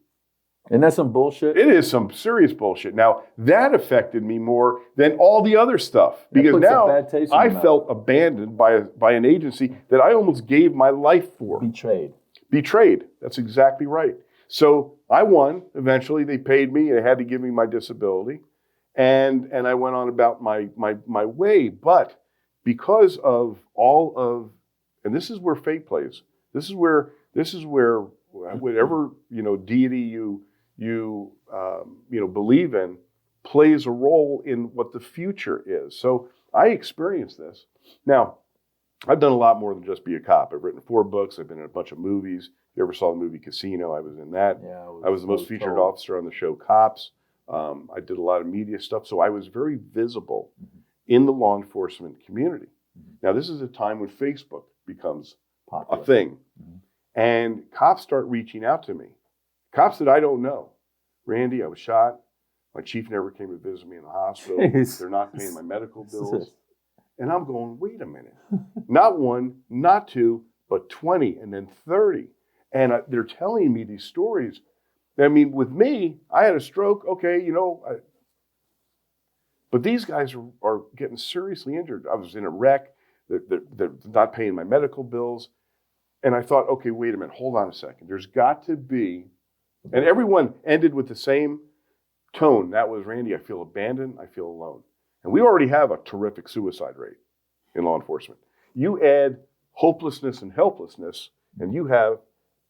And that's some bullshit? It is some serious bullshit. Now, that affected me more than all the other stuff. Because now I felt abandoned by an agency that I almost gave my life for. Betrayed. That's exactly right. So I won. Eventually, they paid me. They had to give me my disability. And I went on about my way. But because of all of, and this is where fate plays. This is where whatever deity you believe in plays a role in what the future is. So I experienced this. Now, I've done a lot more than just be a cop. I've written 4 books. I've been in a bunch of movies. If you ever saw the movie Casino, I was in that. Yeah, I was the most featured officer on the show Cops. I did a lot of media stuff. So I was very visible in the law enforcement community. Now, this is a time when Facebook becomes popular. A thing. And cops start reaching out to me. Cops that I don't know. Randy, I was shot. My chief never came to visit me in the hospital. They're not paying my medical bills. And I'm going, wait a minute. Not 1, not 2, but 20 and then 30. And they're telling me these stories. I mean, with me, I had a stroke. Okay, but these guys are getting seriously injured. I was in a wreck. They're not paying my medical bills. And I thought, okay, wait a minute, hold on a second. There's got to be, and everyone ended with the same tone. That was, Randy, I feel abandoned, I feel alone. And we already have a terrific suicide rate in law enforcement. You add hopelessness and helplessness, and you have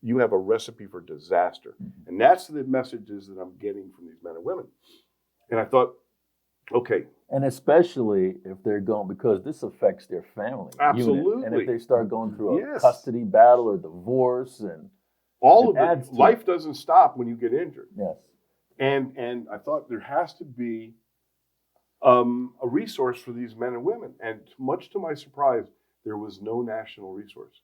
a recipe for disaster. And that's the messages that I'm getting from these men and women. And I thought, okay. And especially if they're going, because this affects their family. Absolutely. And if they start going through a custody battle or divorce and all of it, life doesn't stop when you get injured. Yes. And I thought there has to be a resource for these men and women. And much to my surprise, there was no national resource.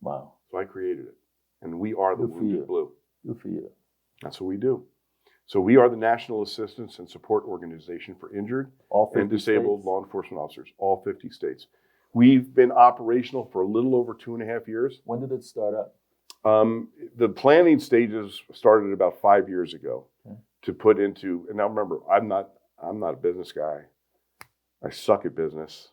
Wow. So I created it. And we are the Wounded Blue. Good for you. That's what we do. So we are the National Assistance and Support Organization for Injured and Disabled Law Enforcement Officers, all 50 states. We've been operational for a little over 2.5 years. When did it start up? The planning stages started about 5 years ago to put into, and now remember, I'm not a business guy. I suck at business.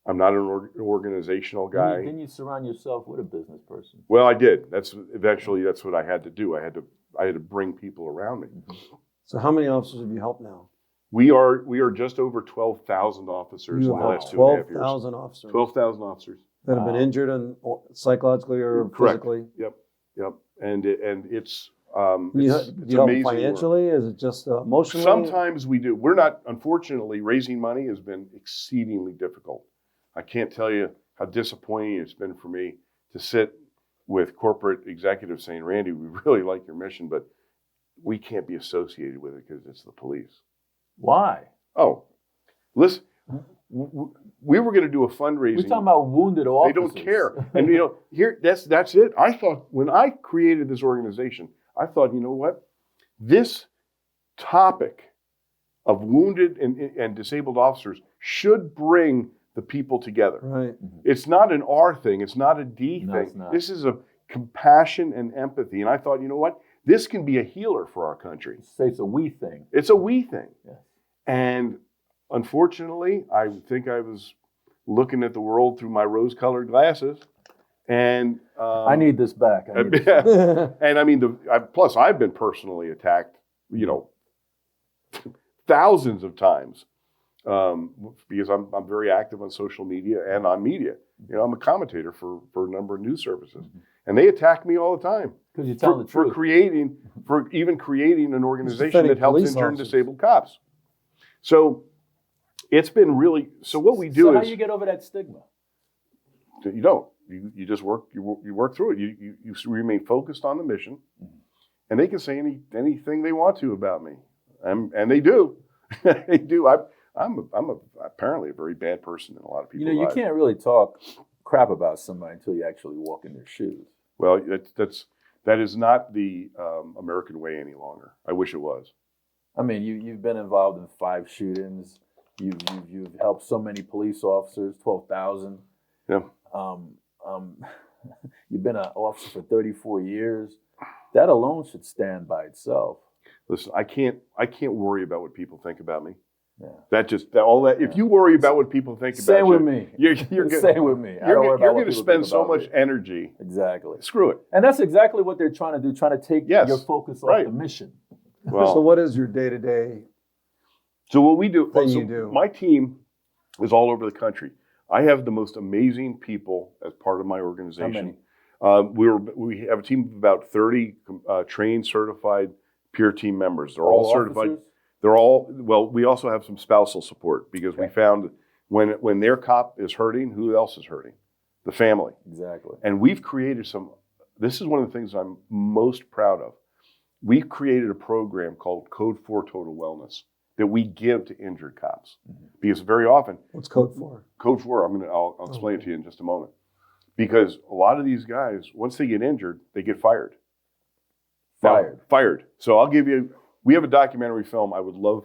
I'm not an organizational guy. Didn't you surround yourself with a business person? Well, I did. That's what I had to do. I had to bring people around me. So how many officers have you helped now? We are just over 12,000 officers in the last 2.5 years. 12,000 officers. 12,000 officers that have been injured and psychologically or physically. Yep. And it's do you help amazing financially? Work. Is it just emotionally? Sometimes we do. We're not. Unfortunately, raising money has been exceedingly difficult. I can't tell you how disappointing it's been for me to sit with corporate executives saying, Randy, we really like your mission, but we can't be associated with it because it's the police. Why? Oh, listen, we were going to do a fundraising. We're talking about wounded officers. They don't care. And here, that's it. I thought when I created this organization, I thought, you know what? This topic of wounded and disabled officers should bring the people together. Right. It's not an R thing. It's not a D No, thing. it's not. This is a compassion and empathy. And I thought, you know what? This can be a healer for our country. Say it's a we thing. It's a we thing. Yes. And unfortunately, I think I was looking at the world through my rose-colored glasses. And I need this back. I need this back. and I mean, plus I've been personally attacked, thousands of times because I'm very active on social media and on media. I'm a commentator for a number of news services, and they attack me all the time Because you're telling the for truth. creating an organization defending that helps police injured and officers. disabled cops. So it's been really. So what we do so is how do you get over that stigma? you don't. You just work. You work through it. You remain focused on the mission, and they can say anything they want to about me, and they do. They do. I'm apparently a very bad person in a lot of people's You lives. can't really talk crap about somebody until you actually walk in their shoes. Well, that is not the American way any longer. I wish it was. I mean, you've been involved in 5 shootings. You've helped so many police officers, 12,000. Yeah. You've been an officer for 34 years. That alone should stand by itself. Listen, I can't worry about what people think about me. Yeah. All that. If you worry about what people think about Same you, with me. you're Same with me. I don't You're worry about going what to people spend think so about much me. energy. Exactly. Screw it. And that's exactly what they're trying to do, trying to take Yes. your focus off Right. the mission. Well, So what is your day-to-day? So what we do, Thing you do. my team is all over the country. I have the most amazing people as part of my organization. We have a team of about 30 trained, certified peer team members. They're all certified. officers? They're all, well, we also have some spousal support because we found when their cop is hurting, who else is hurting? The family. Exactly. And we've created this is one of the things I'm most proud of. We've created a program called Code 4 Total Wellness that we give to injured cops. Because very often, What's code for? Code 4, I'll explain it to you in just a moment. Because a lot of these guys, once they get injured, they get fired. Fired. So we have a documentary film I would love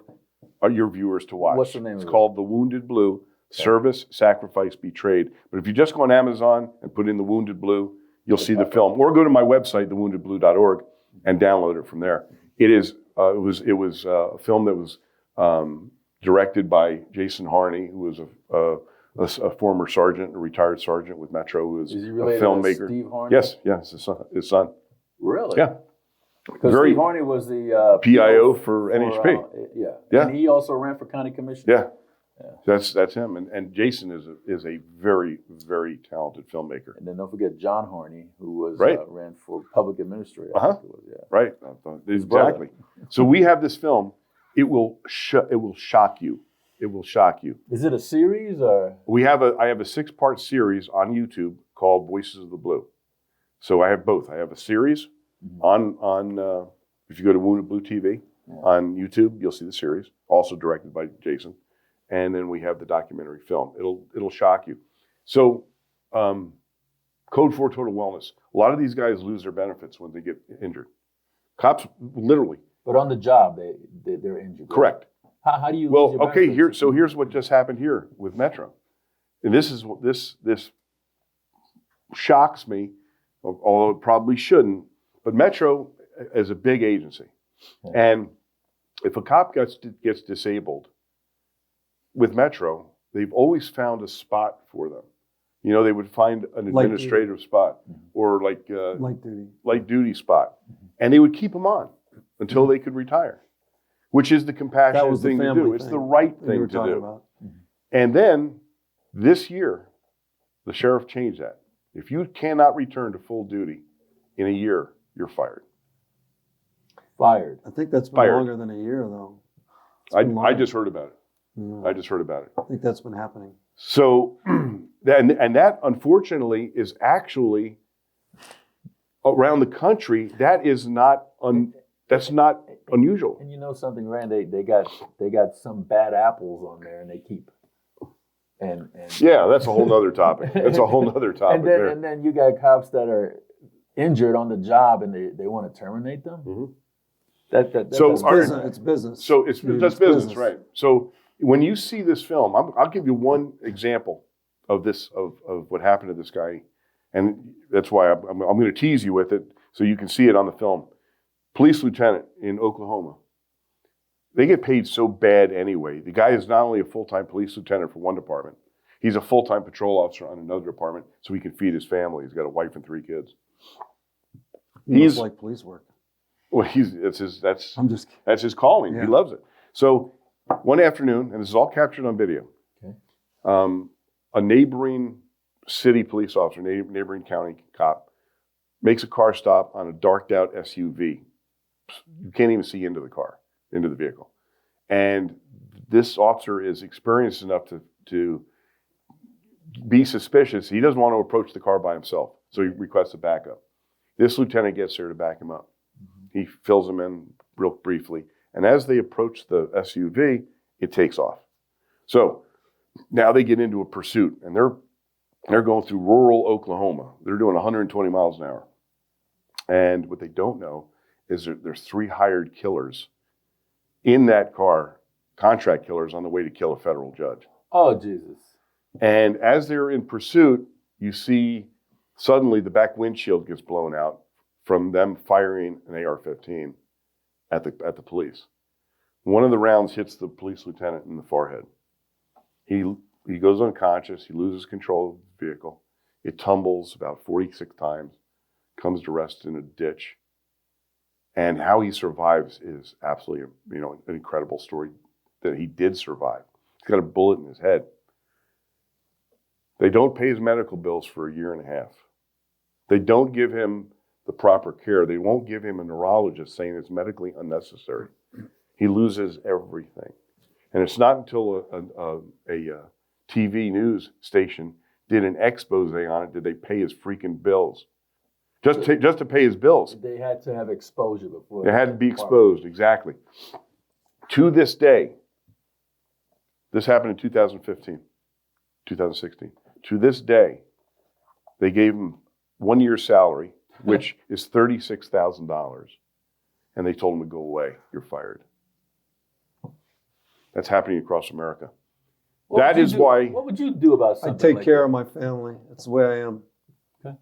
your viewers to watch. What's the name of it? It's called The Wounded Blue, Service, Sacrifice, Betrayed. But if you just go on Amazon and put in The Wounded Blue, you'll see the film. Or go to my website, thewoundedblue.org, and download it from there. It was a film that was directed by Jason Harney, who was a former sergeant, a retired sergeant with Metro, who was Is he a related filmmaker. to Steve Harney? Yes, his son. Really? Yeah. Because Very- Steve Harney was the PIO for NHP. Yeah. And he also ran for county commissioner. Yeah. That's him. And Jason is a very, very talented filmmaker. And then don't forget John Harney, who was Right. ran for public administrator. Uh-huh. I think it was, yeah. Right? Exactly. So we have this film. It will shock you. It will shock you. Is it a series or? I have a 6-part series on YouTube called Voices of the Blue. So I have both. I have a series on if you go to Wounded Blue TV on YouTube, you'll see the series, also directed by Jason. And then we have the documentary film. It'll shock you. So Code 4 Total Wellness. A lot of these guys lose their benefits when they get injured. Cops, literally. But on the job, they're injured. Correct. How do you? Well, lose your okay. benefits? Here's what just happened here with Metro, and this shocks me, although it probably shouldn't. But Metro is a big agency, and if a cop gets disabled with Metro, they've always found a spot for them. They would find an administrative spot or Light duty. light duty spot, and they would keep them on until they could retire, which is the compassionate That was the thing to family do. It's thing the right that you thing were to talking do. about. And then this year, the sheriff changed that. If you cannot return to full duty in a year, you're fired. Fired. I think that's been Fired. longer than a year, though. It's I been longer. just heard about it. Yeah. I just heard about it. I think that's been happening. So, and that unfortunately is actually around the country, that is not that's not unusual. And you know something, Rand? They got some bad apples on there, and they keep. And Yeah, that's a whole nother topic. That's a whole nother topic. and then you got cops that are injured on the job, and they want to terminate them. Mhm. That So It's our- business. It's business. So it's Dude, that's it's business, right? So when you see this film, I'll give you one example of this of what happened to this guy, and that's why I'm going to tease you with it so you can see it on the film. Police lieutenant in Oklahoma. They get paid so bad anyway. The guy is not only a full-time police lieutenant for one department, he's a full-time patrol officer on another department, so he can feed his family. He's got a wife and 3 kids. He's like police work. Well, that's I'm just kidding. That's his calling. Yeah. He loves it. So one afternoon, and this is all captured on video, Okay. a neighboring city police officer, neighboring county cop, makes a car stop on a darked out SUV. You can't even see into the vehicle. And this officer is experienced enough to be suspicious. He doesn't want to approach the car by himself, so he requests a backup. This lieutenant gets there to back him up. He fills them in real briefly. And as they approach the SUV, it takes off. So now they get into a pursuit, and they're going through rural Oklahoma. They're doing 120 miles an hour. And what they don't know is that there's 3 hired killers in that car, contract killers on the way to kill a federal judge. Oh, Jesus. And as they're in pursuit, you see suddenly the back windshield gets blown out from them firing an AR-15 at the police. One of the rounds hits the police lieutenant in the forehead. He goes unconscious. He loses control of the vehicle. It tumbles about 46 times, comes to rest in a ditch. And how he survives is absolutely, an incredible story that he did survive. He's got a bullet in his head. They don't pay his medical bills for a year and a half. They don't give him the proper care. They won't give him a neurologist saying it's medically unnecessary. He loses everything. And it's not until a TV news station did an expose on it did they pay his freaking bills. Just to pay his bills. They had to have exposure before. It had to be exposed, exactly. To this day, this happened in 2015, 2016. To this day, they gave him 1 year's salary, which is $36,000, and they told him to go away. You're fired. That's happening across America. What would you do about I something take like care that? of my family. That's the way I am. Okay.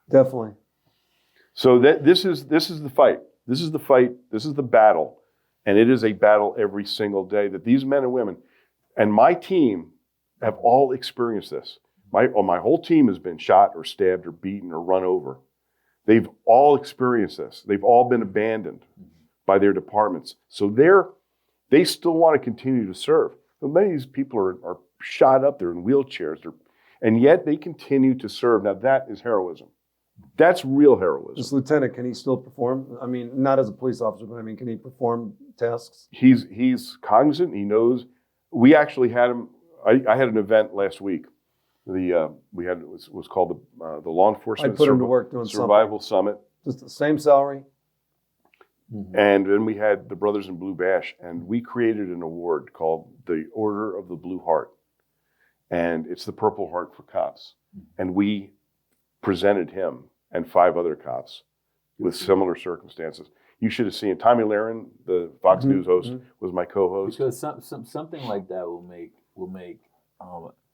Definitely. So this is the fight. This is the fight. This is the battle, and it is a battle every single day that these men and women, and my team, have all experienced this. My whole team has been shot or stabbed or beaten or run over. They've all experienced this. They've all been abandoned by their departments. So they still want to continue to serve. But many of these people are shot up. They're in wheelchairs. And yet they continue to serve. Now that is heroism. That's real heroism. This lieutenant, can he still perform? I mean, not as a police officer, but can he perform tasks? He's cognizant. He knows. We actually had him. I had an event last week. It was called the Law Enforcement I put him to work doing Survival Summit. Just the same salary? And then we had the Brothers in Blue Bash, and we created an award called the Order of the Blue Heart. And it's the Purple Heart for cops. And we presented him and 5 other cops with similar circumstances. You should have seen it. Tommy Lahren, the Fox News host, was my co-host. Because something like that will make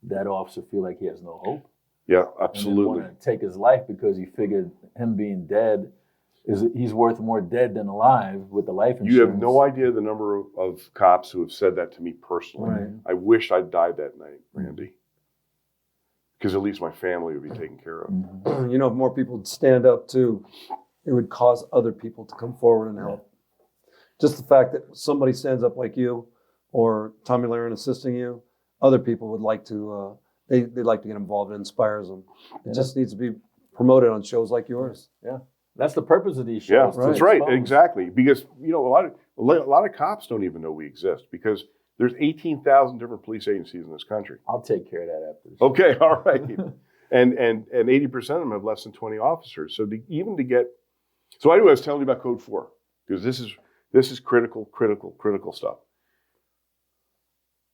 that officer feel like he has no hope. Yeah, absolutely. And want to take his life because he figured him being dead he's worth more dead than alive with the life insurance. You have no idea the number of cops who have said that to me personally. Right. I wish I'd died that night, Randy, because at least my family would be taken care of. You know, if more people would stand up too, it would cause other people to come forward and help. Just the fact that somebody stands up like you or Tommy Lahren assisting you, other people would like to, they'd like to get involved. It inspires them. It just needs to be promoted on shows like yours. Yeah. That's the purpose of these shows. Yeah, to that's right, expose. exactly. Because a lot of cops don't even know we exist because there's 18,000 different police agencies in this country. I'll take care of that after the show. Okay, all right. And 80% of them have less than 20 officers. So so I was telling you about Code 4, because this is critical stuff.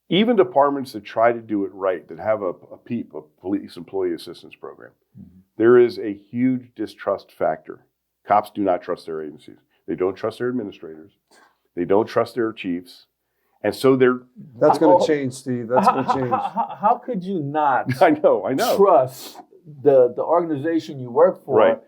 Even departments that try to do it right, that have a PEAP, a Police Employee Assistance Program, there is a huge distrust factor. Cops do not trust their agencies. They don't trust their administrators. They don't trust their chiefs. And so That's going to change, Steve. That's going to change. How could you not I know. trust the organization you work for, Right.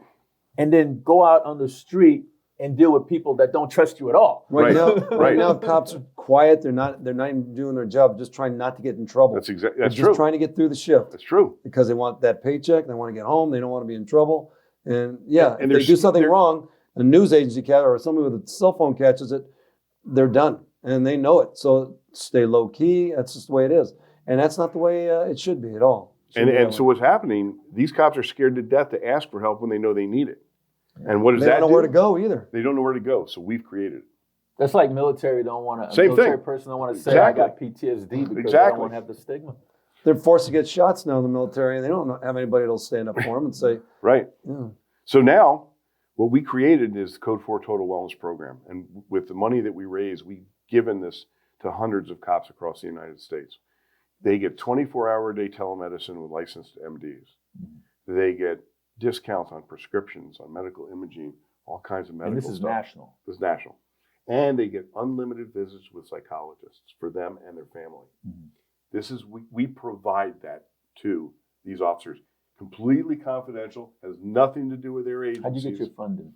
and then go out on the street and deal with people that don't trust you at all? Right Right. now, cops are quiet. They're not even doing their job. Just trying not to get in trouble. That's They're true. just trying to get through the shift That's true. because they want that paycheck. They want to get home. They don't want to be in trouble. And yeah, And if they do something wrong, a news agency or somebody with a cell phone catches it, they're done, and they know it. So stay low key. That's just the way it is, and that's not the way it should be at all. And so what's happening? These cops are scared to death to ask for help when they know they need it. And what does They that don't know do? where to go either. They don't know where to go. So we've created it. That's like military don't want to. Same military thing. person don't want to say Exactly. I got PTSD because they don't Exactly. want to have the stigma. They're forced to get shots now in the military, and they don't have anybody that'll stand up for them and say, Right. yeah. So now what we created is the Code 4 Total Wellness Program. And with the money that we raise, we've given this to hundreds of cops across the United States. They get 24-hour-a-day telemedicine with licensed MDs. They get discounts on prescriptions, on medical imaging, all kinds of medical And this is stuff. national. This is national. And they get unlimited visits with psychologists for them and their family. We provide that to these officers. Completely confidential, has nothing to do with their agencies. How'd you get your funding?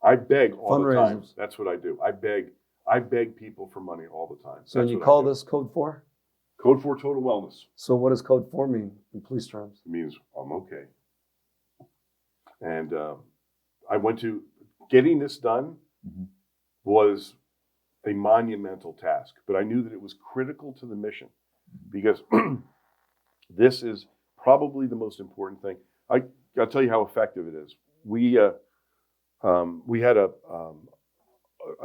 I beg all the time. Fundraisers. That's what I do. I beg people for money all the time. So That's you what I call do. this Code 4? Code 4 Total Wellness. So what does Code 4 mean in police terms? It means I'm okay. And I went to getting this done was a monumental task, but I knew that it was critical to the mission because this is probably the most important thing. I'll tell you how effective it is. We had a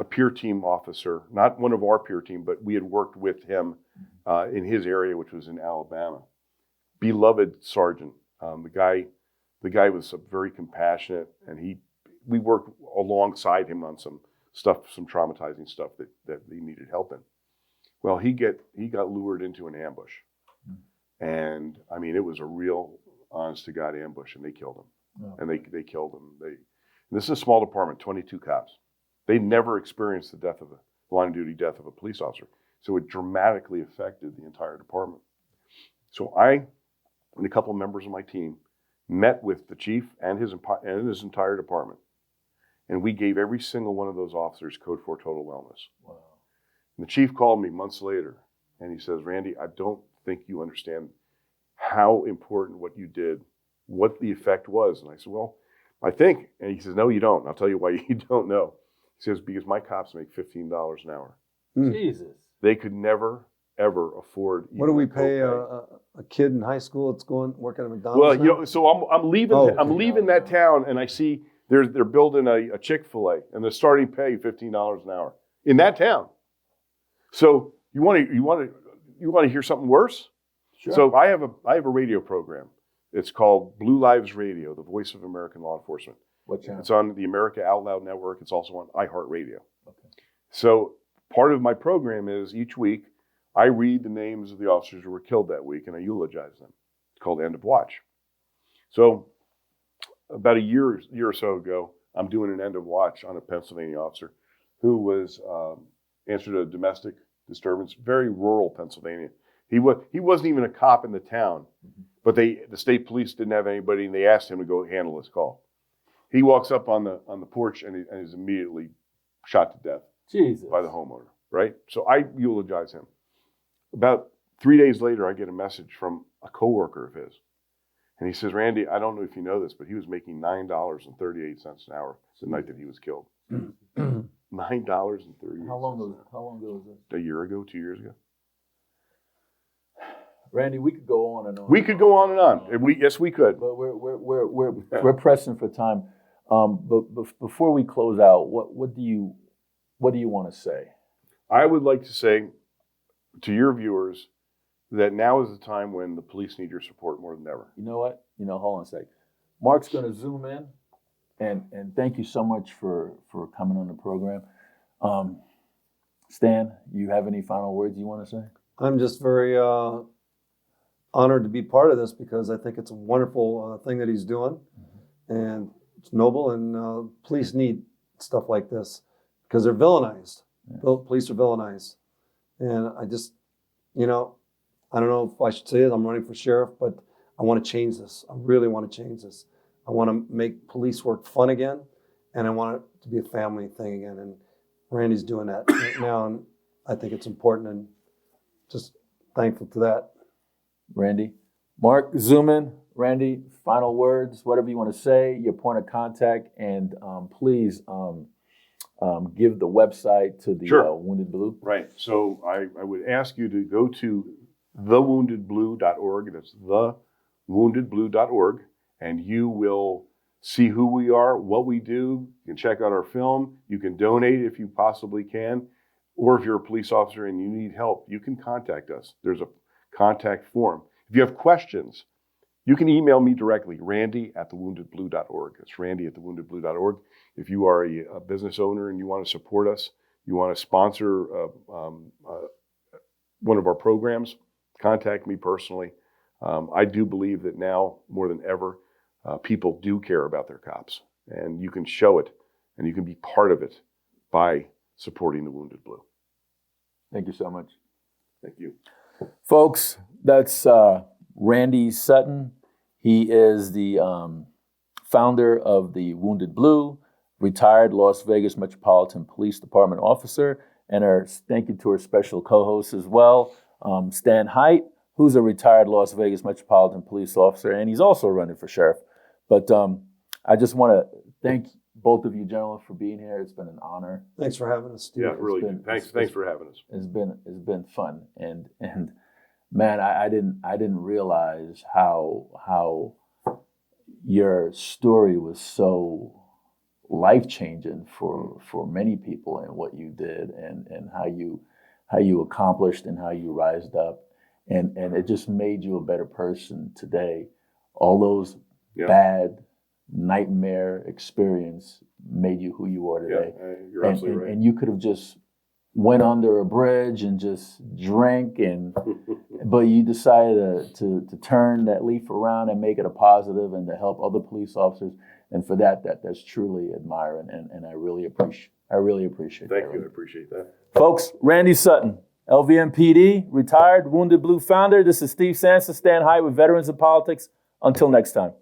peer team officer, not one of our peer team, but we had worked with him in his area, which was in Alabama. Beloved sergeant. The guy was very compassionate, and we worked alongside him on some stuff, some traumatizing stuff that he needed help in. Well, he got lured into an ambush, and I mean it was a real, honest to God ambush, and they killed him, and they killed him. This is a small department, 22 cops. They never experienced the line of duty death of a police officer, so it dramatically affected the entire department. So I and a couple of members of my team met with the chief and his entire department. And we gave every single one of those officers Code 4 Total Wellness. Wow. And the chief called me months later and he says, Randy, I don't think you understand how important what you did, what the effect was. And I said, well, I think. And he says, no, you don't. And I'll tell you why you don't know. He says, because my cops make $15 an hour. Jesus. They could never, ever afford. What do we pay a kid in high school that's working at McDonald's? Well, so I'm leaving. Oh, I'm leaving that town, and I see they're building a Chick-fil-A, and the starting pay $15 an hour in that town. So you want to hear something worse? Sure. So I have a radio program. It's called Blue Lives Radio, the voice of American law enforcement. What channel? It's on the America Out Loud Network. It's also on iHeartRadio. Okay. So part of my program is each week I read the names of the officers who were killed that week and I eulogize them. It's called End of Watch. So about a year or so ago, I'm doing an end of watch on a Pennsylvania officer who was answered a domestic disturbance, very rural Pennsylvania. He wasn't even a cop in the town, but the state police didn't have anybody, and they asked him to go handle this call. He walks up on the porch and is immediately shot to death. Jesus. By the homeowner, right? So I eulogize him. About 3 days later, I get a message from a coworker of his. And he says, Randy, I don't know if you know this, but he was making $9.38 an hour the night that he was killed. $9.38. How long ago was this? A year ago, 2 years ago. Randy, we could go on and on. We could go on and on. Yes, we could. But we're pressing for time. But before we close out, what do you want to say? I would like to say to your viewers that now is the time when the police need your support more than ever. You know what? Hold on a sec. Mark's going to zoom in, and thank you so much for coming on the program. Stan, you have any final words you want to say? I'm just very honored to be part of this because I think it's a wonderful thing that he's doing, and it's noble. And police need stuff like this because they're villainized. Yeah. Police are villainized, and I just, I don't know if I should say it. I'm running for sheriff, but I want to change this. I really want to change this. I want to make police work fun again, and I want it to be a family thing again. And Randy's doing that right now, and I think it's important, and just thankful to that. Randy. Mark, zoom in. Randy, final words, whatever you want to say, your point of contact, and please give the website to the Sure. Wounded Blue. Right. So I would ask you to go to thewoundedblue.org. That's thewoundedblue.org. And you will see who we are, what we do. You can check out our film. You can donate if you possibly can. Or if you're a police officer and you need help, you can contact us. There's a contact form. If you have questions, you can email me directly, randy@thewoundedblue.org. It's randy@thewoundedblue.org. If you are a business owner and you want to support us, you want to sponsor one of our programs, contact me personally. I do believe that now more than ever, people do care about their cops, and you can show it, and you can be part of it by supporting the Wounded Blue. Thank you so much. Thank you. Folks, that's Randy Sutton. He is the founder of the Wounded Blue, retired Las Vegas Metropolitan Police Department officer, and thank you to our special co-host as well, Stan Hite, who's a retired Las Vegas Metropolitan Police officer, and he's also running for sheriff. But I just want to thank both of you gentlemen for being here. It's been an honor. Thanks for having us, Steve. Yeah, really. Thanks for having us. It's been fun, and man, I didn't realize how your story was so life-changing for many people, and what you did, and how you accomplished, and how you rised up, and it just made you a better person today. All those bad nightmare experience made you who you are today. Yeah, you're absolutely right. And you could have just went under a bridge and just drank, but you decided to turn that leaf around and make it a positive, and to help other police officers. And for that's truly admiring, and I really appreciate that. Thank you. I appreciate that. Folks, Randy Sutton, LVMPD, retired Wounded Blue founder. This is Steve Sanson, Stan Hite with Veterans in Politics. Until next time.